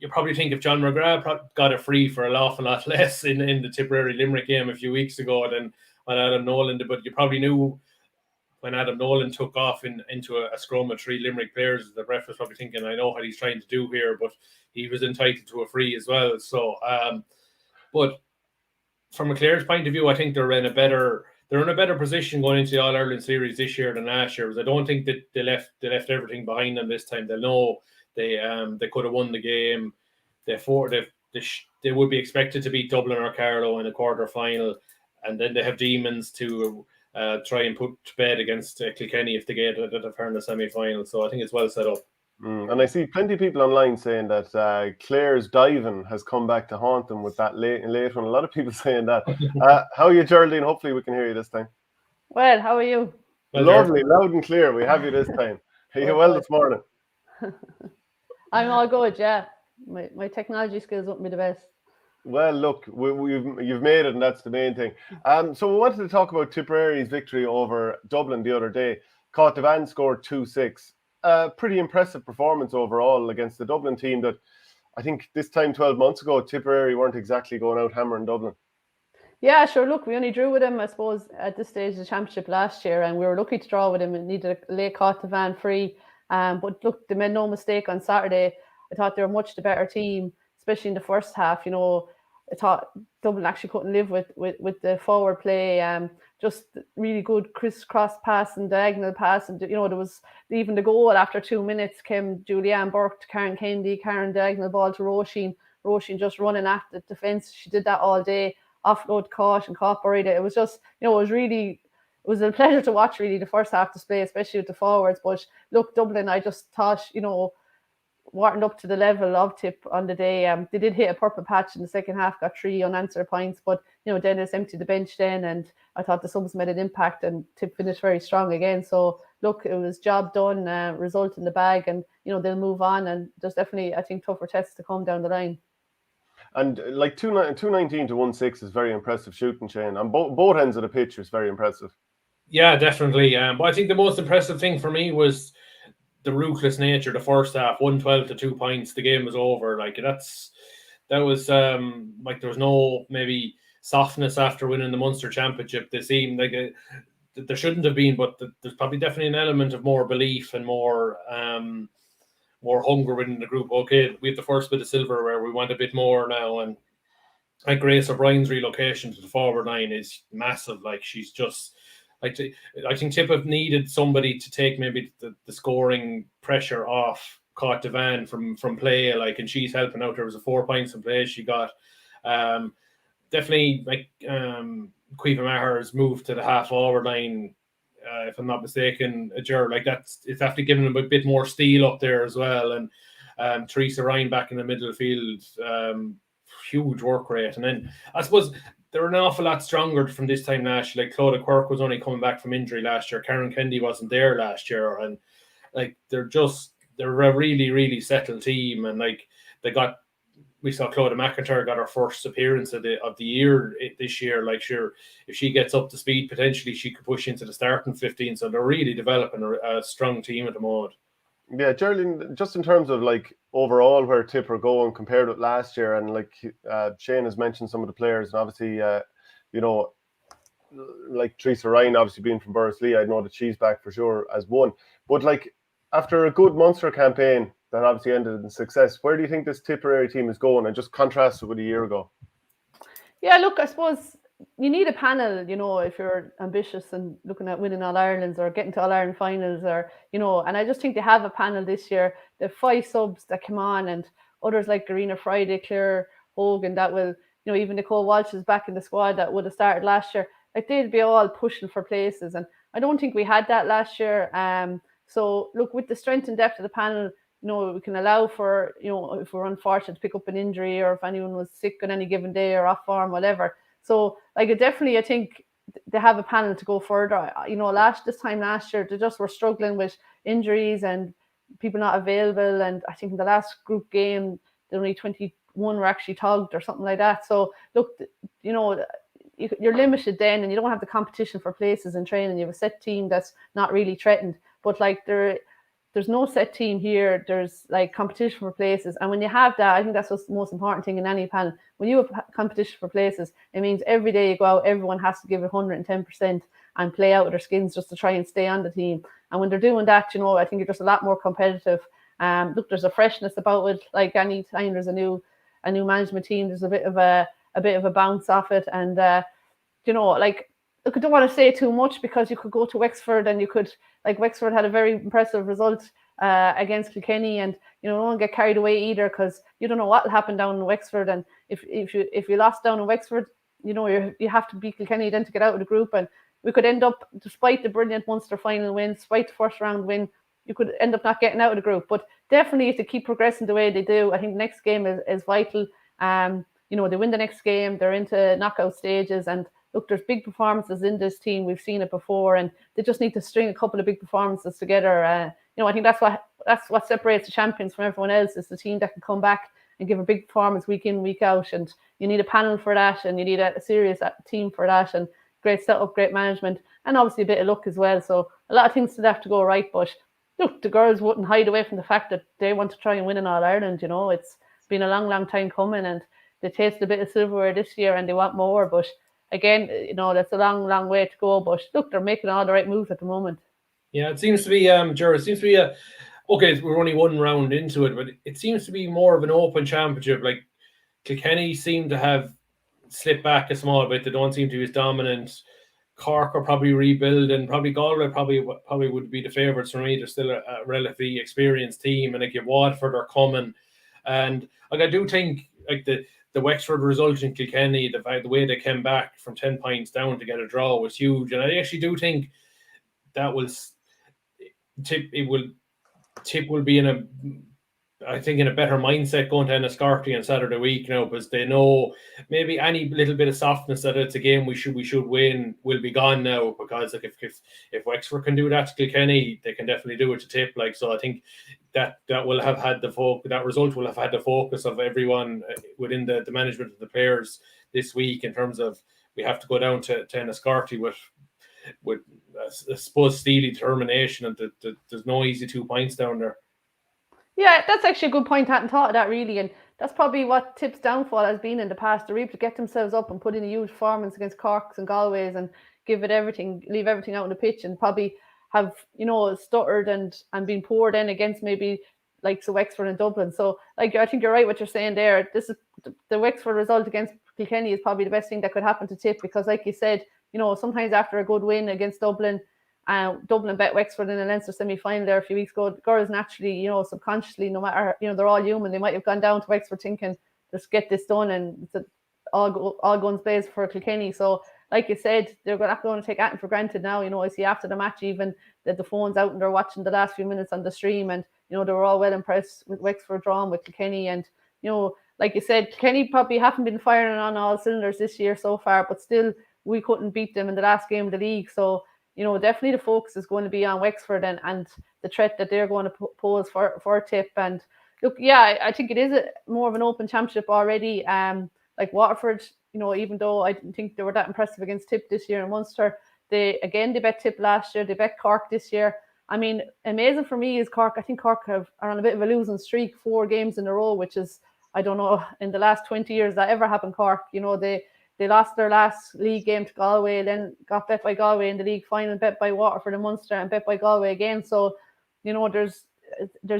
You probably think if John McGrath got a free for an awful lot less in the Tipperary Limerick game a few weeks ago than what Adam Nolan did, but you probably knew when Adam Nolan took off into a scrum of 3 Limerick players, the ref was probably thinking, I know what he's trying to do here, but he was entitled to a free as well. So, but from a Clare's point of view, I think they're in a better position going into the All Ireland series this year than last year. Because I don't think that they left everything behind them this time. They'll know they could have won the game. They would be expected to beat Dublin or Carlow in a quarter final, and then they have demons to try and put to bed against Kilkenny if they get it in the semi-final. So I think it's well set up. And I see plenty of people online saying that Clare's diving has come back to haunt them with that late one. A lot of people saying that. How are you, Geraldine? Hopefully we can hear you this time. Well, how are you? Well, lovely, loud and clear. We have you this time. Are you well this morning? I'm all good, yeah. My technology skills won't be the best. Well, look, you've made it, and that's the main thing. So we wanted to talk about Tipperary's victory over Dublin the other day. Caught Devan scored 2-6. a pretty impressive performance overall against the Dublin team that I think this time 12 months ago, Tipperary weren't exactly going out hammering Dublin. Yeah, sure. Look, we only drew with him, I suppose, at this stage of the championship last year, and we were lucky to draw with him and needed a late caught the van free. But look, they made no mistake on Saturday. I thought they were much the better team, especially in the first half. You know, I thought Dublin actually couldn't live with the forward play. Just really good crisscross pass and diagonal pass, and you know there was even the goal after 2 minutes came Julianne Burke to Karen Kennedy, Karen diagonal ball to Roisin just running at the defence. She did that all day. Offload caught and caught Burida. It was just, you know, it was a pleasure to watch really the first half display, especially with the forwards. But look, Dublin, I just thought, you know, weren't up to the level of Tipp on the day. They did hit a purple patch in the second half, got 3 unanswered points, but you know, Dennis emptied the bench then, and I thought the subs made an impact, and Tipp finished very strong again. So look, it was job done, result in the bag, and you know they'll move on, and there's definitely, I think, tougher tests to come down the line. And like 219 to 1-6 is very impressive shooting, Shane. And both ends of the pitch is very impressive. Yeah, definitely. But I think the most impressive thing for me was the ruthless nature. The first half, 112 to 2 points, the game was over. Like that was like there was no maybe softness after winning the Munster championship. They seemed like there shouldn't have been, but there's probably definitely an element of more belief and more hunger within the group. Okay, we have the first bit of silverware. We want a bit more now. And like Grace O'Brien's relocation to the forward line is massive. Like she's just like, I think Tipp have needed somebody to take maybe the scoring pressure off Caught Devan from play. Like, and she's helping out. There was a 4 points in play she got. Definitely like Caoimhe Maher's moved to the half forward line. If I'm not mistaken, Gerald, like it's after giving them a bit more steel up there as well. And Teresa Ryan back in the middle of the field, huge work rate. And then I suppose they were an awful lot stronger from this time last year. Like Clodagh Quirk was only coming back from injury last year. Karen Kennedy wasn't there last year. And like they're a really, really settled team. And like we saw Clodagh McIntyre got her first appearance of the year this year. Like, sure, if she gets up to speed, potentially she could push into the starting 15. So they're really developing a strong team at the moment. Yeah, Geraldine, just in terms of like overall where Tipp are going compared with last year, and like Shane has mentioned some of the players, and obviously, you know, like Teresa Ryan, obviously being from Bursley, I know that she's back for sure as one. But like after a good Munster campaign that obviously ended in success, where do you think this Tipperary team is going, and just contrast it with a year ago? Yeah, look, I suppose you need a panel, you know, if you're ambitious and looking at winning All-Irelands or getting to All-Ireland finals, or, you know, and I just think they have a panel this year. The 5 subs that come on, and others like Garina Friday, Clare Hogan, that will, you know, even Nicole Walsh is back in the squad that would have started last year. Like, they'd be all pushing for places, and I don't think we had that last year. So look, with the strength and depth of the panel, you know, we can allow for, you know, if we're unfortunate to pick up an injury, or if anyone was sick on any given day or off form, whatever. So like, I think they have a panel to go further. You know, this time last year, they just were struggling with injuries and people not available. And I think in the last group game, there only 21 were actually tugged or something like that. So look, you know, you're limited then, and you don't have the competition for places in training. You have a set team that's not really threatened. But like there's no set team here. There's like competition for places. And when you have that, I think that's what's the most important thing in any panel. When you have competition for places, it means every day you go out, everyone has to give 110% and play out of their skins just to try and stay on the team. And when they're doing that, you know, I think you're just a lot more competitive. Look, there's a freshness about it. Like any time there's a new management team, there's a bit of a bounce off it. And you know, like, look, I don't want to say too much, because you could go to Wexford, and you could, like, Wexford had a very impressive result against Kilkenny, and you know, don't get carried away either, because you don't know what will happen down in Wexford. And if you lost down in Wexford, you know, you have to beat Kilkenny then to get out of the group. And we could end up, despite the brilliant Munster final win, despite the first round win, you could end up not getting out of the group. But definitely, if they keep progressing the way they do, I think the next game is vital. You know, they win the next game, they're into knockout stages, and look, there's big performances in this team. We've seen it before, and they just need to string a couple of big performances together. You know, I think that's what separates the champions from everyone else, is the team that can come back and give a big performance week in, week out. And you need a panel for that, and you need a serious team for that, and great setup, great management, and obviously a bit of luck as well. So a lot of things still have to go right, but look, the girls wouldn't hide away from the fact that they want to try and win in All Ireland. It's been a long time coming, and they tasted a bit of silverware this year and they want more. But again, that's a long way to go. But look, they're making all the right moves at the moment. Yeah, it seems to be, Gerald, it seems to be okay, we're only one round into it, but it seems to be more of an open championship. Like, Kilkenny seem to have slipped back a small bit. They don't seem to be as dominant. Cork are probably rebuilding. Probably Galway probably would be the favourites for me. They're still a relatively experienced team, and like Waterford are coming. And like, I do think like the Wexford result in Kilkenny, the way they came back from 10 points down to get a draw was huge. And I actually do think that was Tipp will be in a better mindset going to Enniscorthy on Saturday week now, because they know maybe any little bit of softness that it's a game we should win will be gone now, because like if Wexford can do that to Kilkenny, they can definitely do it to Tipp. Like, so I think that will have had that result will have had the focus of everyone within the management of the players this week, in terms of we have to go down to Enniscorthy with I suppose steely determination, and there's no easy 2 points down there. Yeah, that's actually a good point. I hadn't thought of that really, and that's probably what Tipp's downfall has been in the past. They're able to get themselves up and put in a huge performance against Corks and Galways and give it everything, leave everything out on the pitch, and probably have stuttered and been poor then against maybe like the Wexford and Dublin. So like, I think you're right what you're saying there. This is the Wexford result against Kilkenny is probably the best thing that could happen to Tipp, because like you said, sometimes after a good win against Dublin, Dublin bet Wexford in a Leinster semi-final there a few weeks ago. Girls naturally, subconsciously, no matter, they're all human, they might have gone down to Wexford thinking, let's get this done, and it's all guns blazing for Kilkenny. So like you said, they're not going to take anything for granted now. I see after the match even that the phone's out and they're watching the last few minutes on the stream, and they were all well impressed with Wexford drawing with Kilkenny. And like you said, Kilkenny probably haven't been firing on all cylinders this year so far, but still we couldn't beat them in the last game of the league. So definitely the focus is going to be on Wexford and the threat that they're going to pose for Tipp. And look, yeah, I think it is more of an open championship already. Like Waterford, even though I didn't think they were that impressive against Tipp this year in Munster, they bet Tipp last year, they bet Cork this year. I mean, amazing for me is Cork. I think Cork are on a bit of a losing streak, 4 games in a row, which is, I don't know, in the last 20 years that ever happened, Cork. They lost their last league game to Galway, then got bet by Galway in the league final, bet by Waterford and Munster, and bet by Galway again. So, there's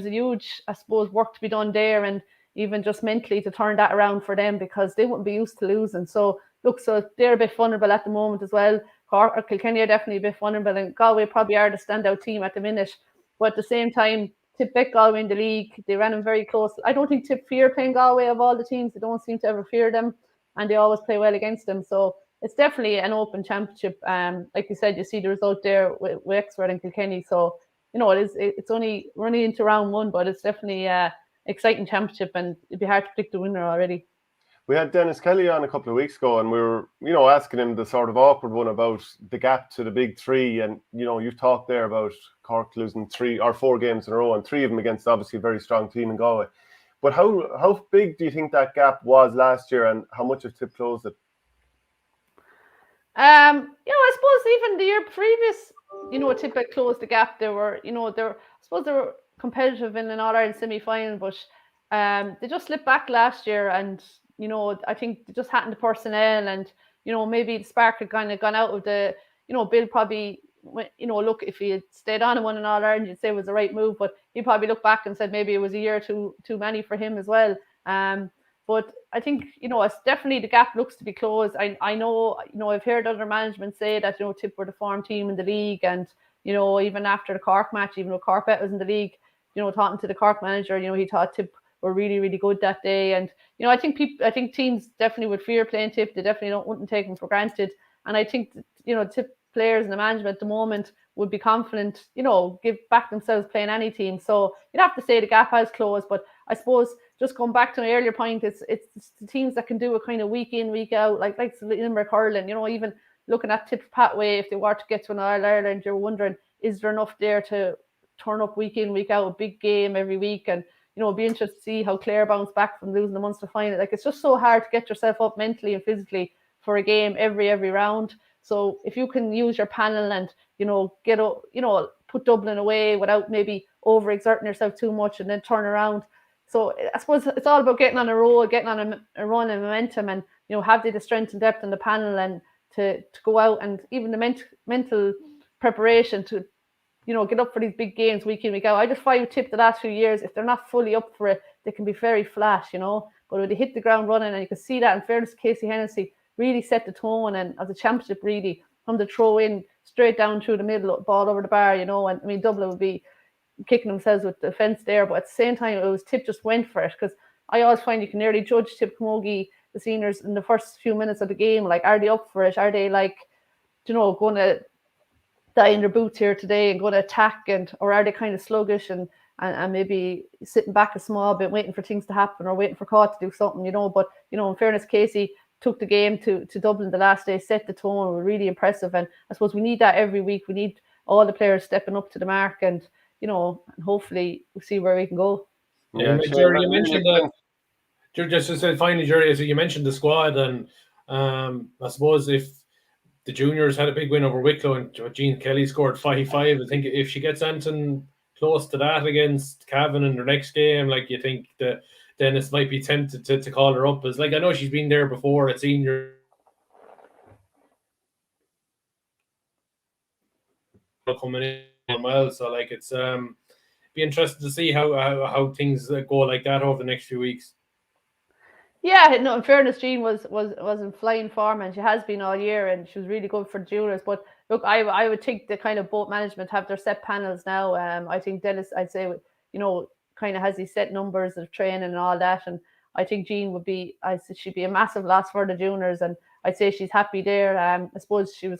a huge, I suppose, work to be done there, and even just mentally to turn that around for them, because they wouldn't be used to losing. So, look, so they're a bit vulnerable at the moment as well. Kilkenny are definitely a bit vulnerable, and Galway probably are the standout team at the minute. But at the same time, Tipp bet Galway in the league. They ran them very close. I don't think Tipp fear playing Galway of all the teams. They don't seem to ever fear them, and they always play well against them. So it's definitely an open championship. Like you said, you see the result there with Wexford and Kilkenny. So, we're only into round 1, but it's definitely an exciting championship, and it'd be hard to predict the winner already. We had Dennis Kelly on a couple of weeks ago, and we were, asking him the sort of awkward one about the gap to the big 3. And, you've talked there about Cork losing 3 or 4 games in a row, and 3 of them against obviously a very strong team in Galway. But how big do you think that gap was last year, and how much of Tipp closed it? I suppose even the year previous, Tipp had closed the gap. They were competitive in an All-Ireland semi-final, but they just slipped back last year, and I think they just hadn't the personnel, and maybe the spark had kind of gone out of the. Bill probably, look, if he had stayed on and won an All-Ireland, you'd say it was the right move, but he probably looked back and said maybe it was a year too many for him as well. But I think, it's definitely the gap looks to be closed. I know, I've heard other management say that, Tipp were the form team in the league, and, even after the Cork match, even though Cork was in the league, talking to the Cork manager, he thought Tipp were really, really good that day. And, I think teams definitely would fear playing Tipp. They definitely wouldn't take them for granted. And I think, Tipp players and the management at the moment would be confident, give back themselves playing any team. So you'd have to say the gap has closed. But I suppose just going back to my earlier point, it's the teams that can do it kind of week in, week out, like Limerick hurling, even looking at Tipp's pathway, if they were to get to an All-Ireland, you're wondering, is there enough there to turn up week in, week out, a big game every week? And, it'd be interesting to see how Clare bounce back from losing the Munster final. Like, it's just so hard to get yourself up mentally and physically for a game every round. So if you can use your panel and, get up, put Dublin away without maybe overexerting yourself too much and then turn around. So I suppose it's all about getting on a roll, getting on a run and momentum, and have the strength and depth in the panel, and to go out, and even the mental preparation to get up for these big games week in, week out. I just find with Tipp the last few years, if they're not fully up for it, they can be very flash, but when they hit the ground running, and you can see that in fairness, Casey Hennessy really set the tone, and as a championship, really from the throw in straight down through the middle, ball over the bar, and I mean Dublin would be kicking themselves with the fence there, but at the same time, it was Tipp just went for it, because I always find you can nearly judge Tipp camogie, the seniors, in the first few minutes of the game. Like, are they up for it? Are they going to die in their boots here today and going to attack, or are they kind of sluggish and maybe sitting back a small bit, waiting for things to happen or waiting for Cott to do something, But in fairness, Casey took the game to Dublin the last day, set the tone, were really impressive, and I suppose we need that every week. We need all the players stepping up to the mark, and and hopefully we'll see where we can go. Yeah, Jerry, you mentioned that. Just to say finally, Jerry, you mentioned the squad, and I suppose if the juniors had a big win over Wicklow and Jean Kelly scored 5-5, I think if she gets anything close to that against Cavan in their next game, like, you think that Dennis might be tempted to call her up, as like, I know she's been there before at senior coming in well, so like it's be interesting to see how things go like that over the next few weeks. Yeah, no, in fairness, Jean was in flying form, and she has been all year, and she was really good for juniors. But look, I would think the kind of boat management have their set panels now. I think Dennis, I'd say, kind of has these set numbers of training and all that, and I think Jean would be, she'd be a massive loss for the juniors, and I'd say she's happy there. I suppose she was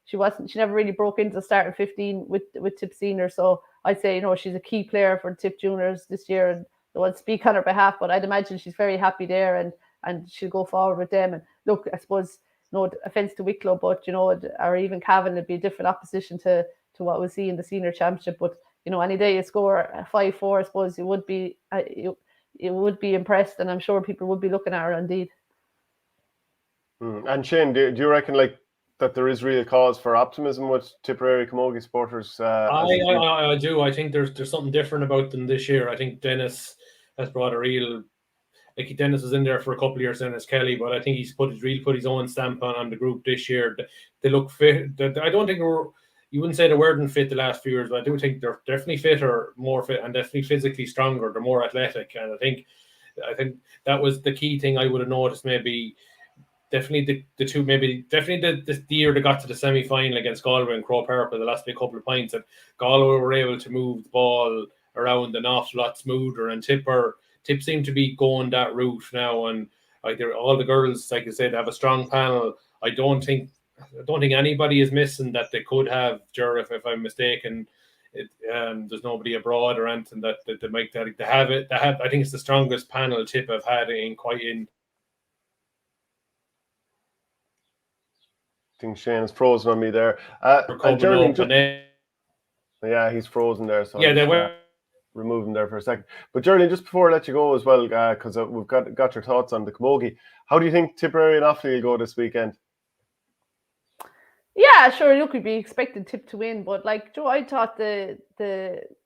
she never really broke into the starting 15 with Tipp senior, so I'd say she's a key player for Tipp juniors this year, and I won't speak on her behalf, but I'd imagine she's very happy there, and she'll go forward with them. And look, I suppose, no offence to Wicklow, but or even Cavan, it'd be a different opposition to what we see in the senior championship. But any day you score a 5-4, I suppose you would be impressed, and I'm sure people would be looking at her indeed. And Shane, do you reckon that there is real cause for optimism with Tipperary camogie supporters? I do. I think there's something different about them this year. I think Dennis has brought a real, like, Dennis was in there for a couple of years, Dennis Kelly, but I think he's put his own stamp on the group this year. They look fit. I don't think you wouldn't say they weren't fit the last few years, but I do think they're definitely fitter, more fit, and definitely physically stronger. They're more athletic, and I think that was the key thing I would have noticed. Maybe definitely the year they got to the semi-final against Galway and Croke Park with the last big couple of points, and Galway were able to move the ball around an awful lot smoother, and Tipp seemed to be going that route now, and like all the girls, like I said, have a strong panel. I don't think anybody is missing that they could have, Ger, if I'm mistaken. There's nobody abroad or anything that they make that they have it. I think it's the strongest panel Tipp have had in. I think Shane's frozen on me there. And Geraldine, yeah, he's frozen there. So yeah, they were. Remove him there for a second. But Geraldine, just before I let you go as well, because we've got your thoughts on the camogie. How do you think Tipperary and Offaly will go this weekend? Yeah, sure. Look, we'd be expecting Tipp to win, but like Joe, I thought the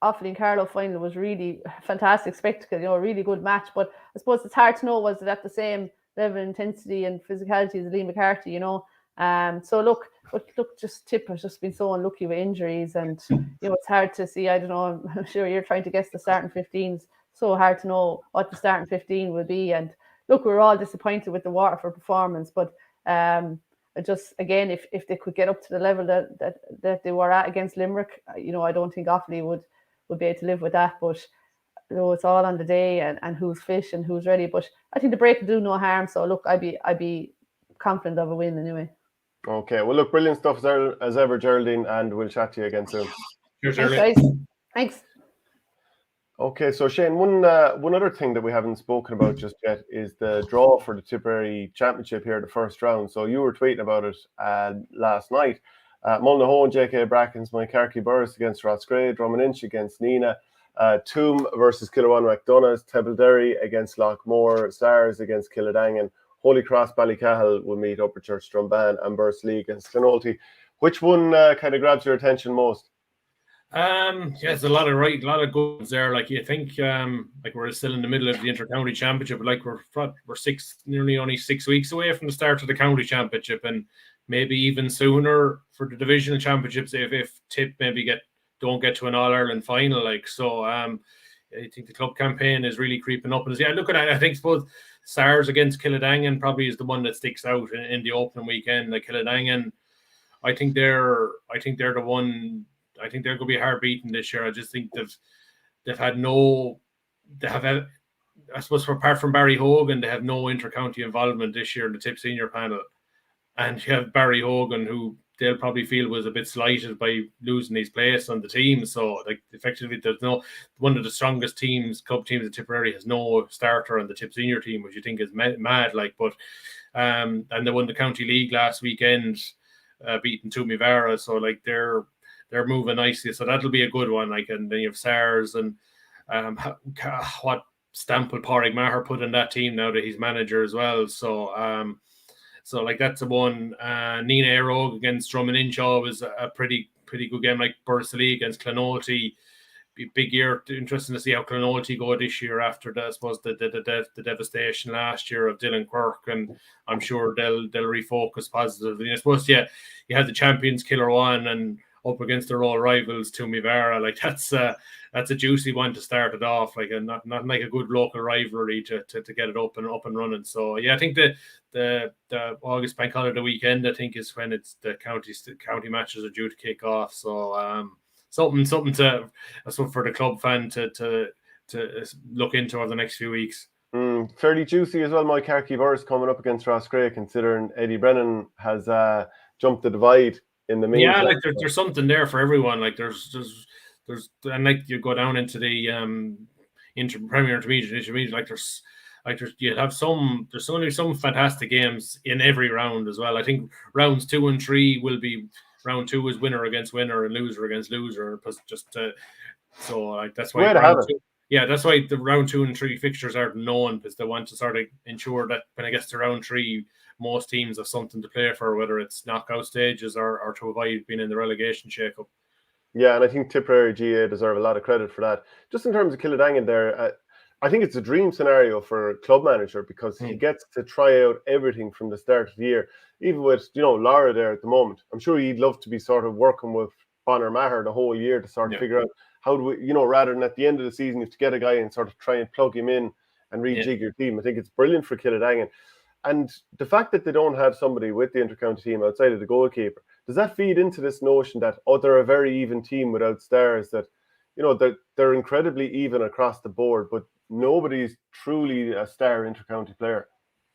Offaly and Carlow final was really a fantastic spectacle. A really good match. But I suppose it's hard to know, was it at the same level of intensity and physicality as Lee McCarthy? So look, just Tipp has just been so unlucky with injuries, and it's hard to see. I don't know. I'm sure you're trying to guess the starting 15s. So hard to know what the starting 15 will be. And look, we're all disappointed with the Waterford performance, but just again, if they could get up to the level that they were at against Limerick, I don't think Offaly would be able to live with that. But it's all on the day and who's fit and who's ready. But I think the break will do no harm. So look, I'd be confident of a win anyway. Okay, well, look, brilliant stuff as ever, Geraldine, and we'll chat to you again soon. Cheers, thanks, guys. Thanks. Okay, so Shane, one other thing that we haven't spoken about just yet is the draw for the Tipperary Championship here, the first round. So you were tweeting about it last night. Mullinahone, JK Brackens, Moycarkey Burris against Rossgrave, Drummond against Nina, Toom versus Killawan McDonald, Templederry against Lockmore, Stars against Killadangan, Holy Cross Ballycahill will meet Upper Church Strumban, and Burst League against Clonoulty. Which one kind of grabs your attention most? Yeah, it's a lot of good ones there. Like you think, like we're still in the middle of the inter-county championship, but like we're nearly only 6 weeks away from the start of the county championship, and maybe even sooner for the divisional championships if Tipp maybe don't get to an All-Ireland final. Like so, I think the club campaign is really creeping up. And yeah, look at it. I think both Stars against Kildangan probably is the one that sticks out in the opening weekend. Like Kildangan, I think they're the one. I think they're going to be hard beaten this year. I just think they have I suppose apart from Barry Hogan, they have no inter-county involvement this year in the Tipp senior panel, and you have Barry Hogan, who they'll probably feel was a bit slighted by losing his place on the team. So like effectively, there's one of the strongest club teams in Tipperary has no starter on the Tipp senior team, which you think is mad. Like, but and they won the county league last weekend, beating Tumivara. So like they're moving nicely, so that'll be a good one. Like, and then you have SARS and what stamp will Pádraig Maher put in that team now that he's manager as well. So so like that's the one. Nina Aerogue against Drummond Inshaw was a pretty good game. Like Bursley against Clonalty, big year. Interesting to see how Clonalty go this year after I suppose the devastation last year of Dylan Quirk, and I'm sure they'll refocus positively. I suppose you had the champions Killer One and up against their old rivals Tumivara. Like that's a juicy one to start it off, like, and not like a good local rivalry to get it up and running. So yeah, I think the August bank holiday weekend, I think, is when it's the county matches are due to kick off. So something to for the club fan to look into over the next few weeks. Fairly juicy as well. My Carkey Burrs coming up against Roscrea, considering Eddie Brennan has jumped the divide in the main. Yeah, like there's something there for everyone. Like there's and like you go down into the Premier Intermediate, like there's there's only some fantastic games in every round as well. I think rounds 2 and 3 will be, round 2 is winner against winner and loser against loser. So like that's why that's why the round 2 and 3 fixtures aren't known, because they want to sort of ensure that when it gets to round 3, most teams have something to play for, whether it's knockout stages or to avoid being in the relegation shake-up. Yeah, and I think Tipperary GA deserve a lot of credit for that. Just in terms of Kildangan there, I think it's a dream scenario for a club manager, because he gets to try out everything from the start of the year. Even with, Laura there at the moment, I'm sure he'd love to be sort of working with Bonner Maher the whole year to sort of figure out how do we, rather than at the end of the season, you have to get a guy and sort of try and plug him in and rejig your team. I think it's brilliant for Kildangan. And the fact that they don't have somebody with the inter-county team outside of the goalkeeper, does that feed into this notion that, they're a very even team without stars, that, they're incredibly even across the board, but nobody's truly a star inter-county player?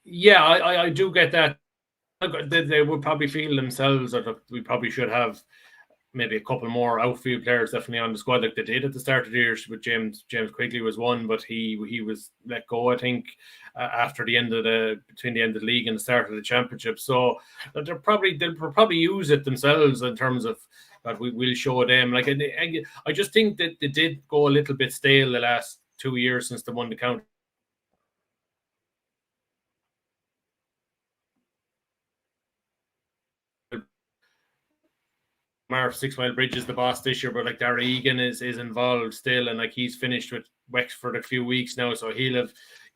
Yeah, I do get that. They would probably feel themselves that we probably should have maybe a couple more outfield players definitely on the squad, like they did at the start of the year. With James Quigley was one, but he was let go, I think, after between the end of the league and the start of the championship. So they'll probably use it themselves in terms of that we'll show them. Like, I just think that they did go a little bit stale the last 2 years since they won the county. Marv 6 Mile Bridge is the boss this year, but like Darragh Egan is involved still, and like he's finished with Wexford a few weeks now, so he'll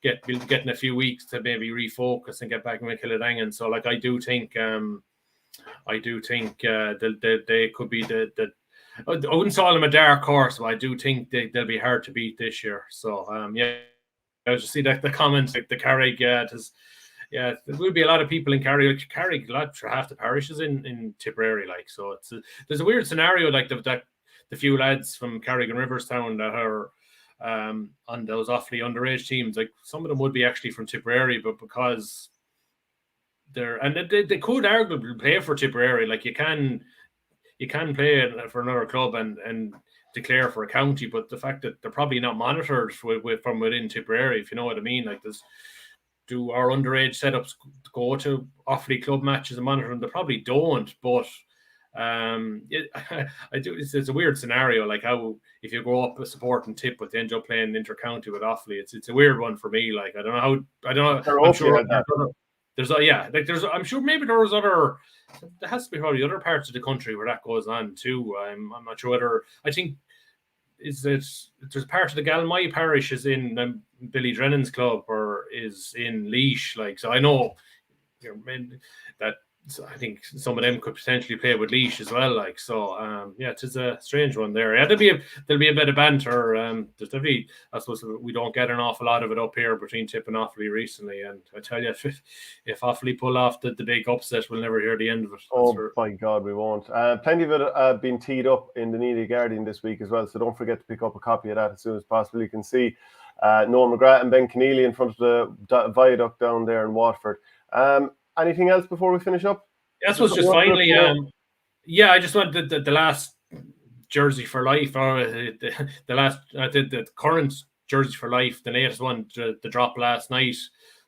be getting a few weeks to maybe refocus and get back in with Kildangan. So like I do think they could be I wouldn't call them a dark horse, but I do think they'll be hard to beat this year. So I just see that the comments, like the Carrick, there will be a lot of people in Carrick. Carrick, half the parish is in Tipperary, like, so there's a weird scenario, like the few lads from Carrick and Riverstown that are on those Offaly underage teams, like some of them would be actually from Tipperary, but because they could arguably play for Tipperary, like you can play for another club and declare for a county, but the fact that they're probably not monitored from within Tipperary, if you know what I mean, like do our underage setups go to Offaly club matches and monitor them? They probably don't, but I do. It's a weird scenario, like how if you grow up supporting Tipp but end up playing inter-county with Offaly, it's a weird one for me. Like I don't know. I'm sure. I'm sure maybe there has to be probably other parts of the country where that goes on too. I'm not sure whether, I think there's part of the Galway parish is in Billy Drennan's club or is in Laois, like, so I know, that. So I think some of them could potentially play with Laois as well, like, so. It is a strange one there. Yeah, there'll be a bit of banter. There's definitely, I suppose, we don't get an awful lot of it up here between Tipp and Offaly recently. And I tell you, if Offaly pull off the big upset, we'll never hear the end of it. My God, we won't. Plenty of it been teed up in the Needy Guardian this week as well, so don't forget to pick up a copy of that as soon as possible. You can see Noel McGrath and Ben Keneally in front of the viaduct down there in Watford. Anything else before we finish up? That was just finally. I just wanted the last jersey for life, or the last the current jersey for life, the latest one, the drop last night.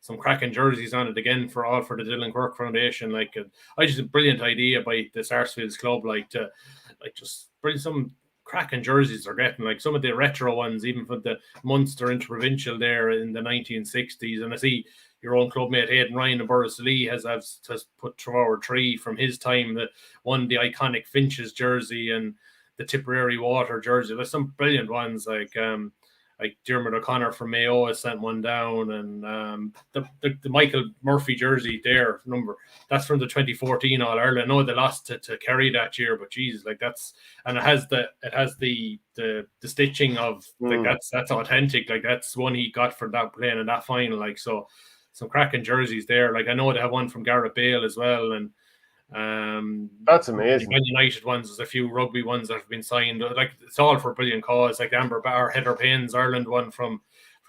Some cracking jerseys on it again for the Dylan Quirk Foundation. Like, I just a brilliant idea by the Sarsfields Club, just bring some cracking jerseys they're getting, like some of the retro ones, even for the Munster Interprovincial there in the 1960s. And I see your own clubmate Aidan Ryan of Borrisolee has put forward 3 from his time, that won the iconic Finches jersey and the Tipperary Water jersey. There's some brilliant ones, like Dermot O'Connor from Mayo has sent one down, and the Michael Murphy jersey there that's from the 2014 All Ireland. I know they lost to Kerry that year, but Jesus, like, that's, and it has the stitching of like that's authentic, like that's one he got for that playing in that final, like, so some cracking jerseys there. Like, I know they have one from Gareth Bale as well, and that's amazing. The United ones, there's a few rugby ones that have been signed. Like, it's all for a brilliant cause. Like Amber Barr, Heather Payne's Ireland one from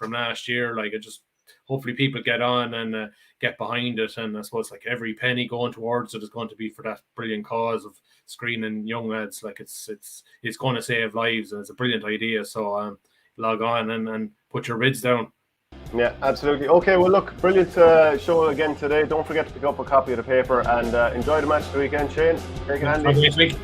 last year. Like, it just, hopefully people get on and get behind it. And I suppose, like, every penny going towards it is going to be for that brilliant cause of screening young lads. Like, it's going to save lives, and it's a brilliant idea. So log on and put your bids down. Yeah, absolutely. Okay, well, look, brilliant show again today. Don't forget to pick up a copy of the paper and enjoy the match of the weekend, Shane. Take it handy. Have a nice week.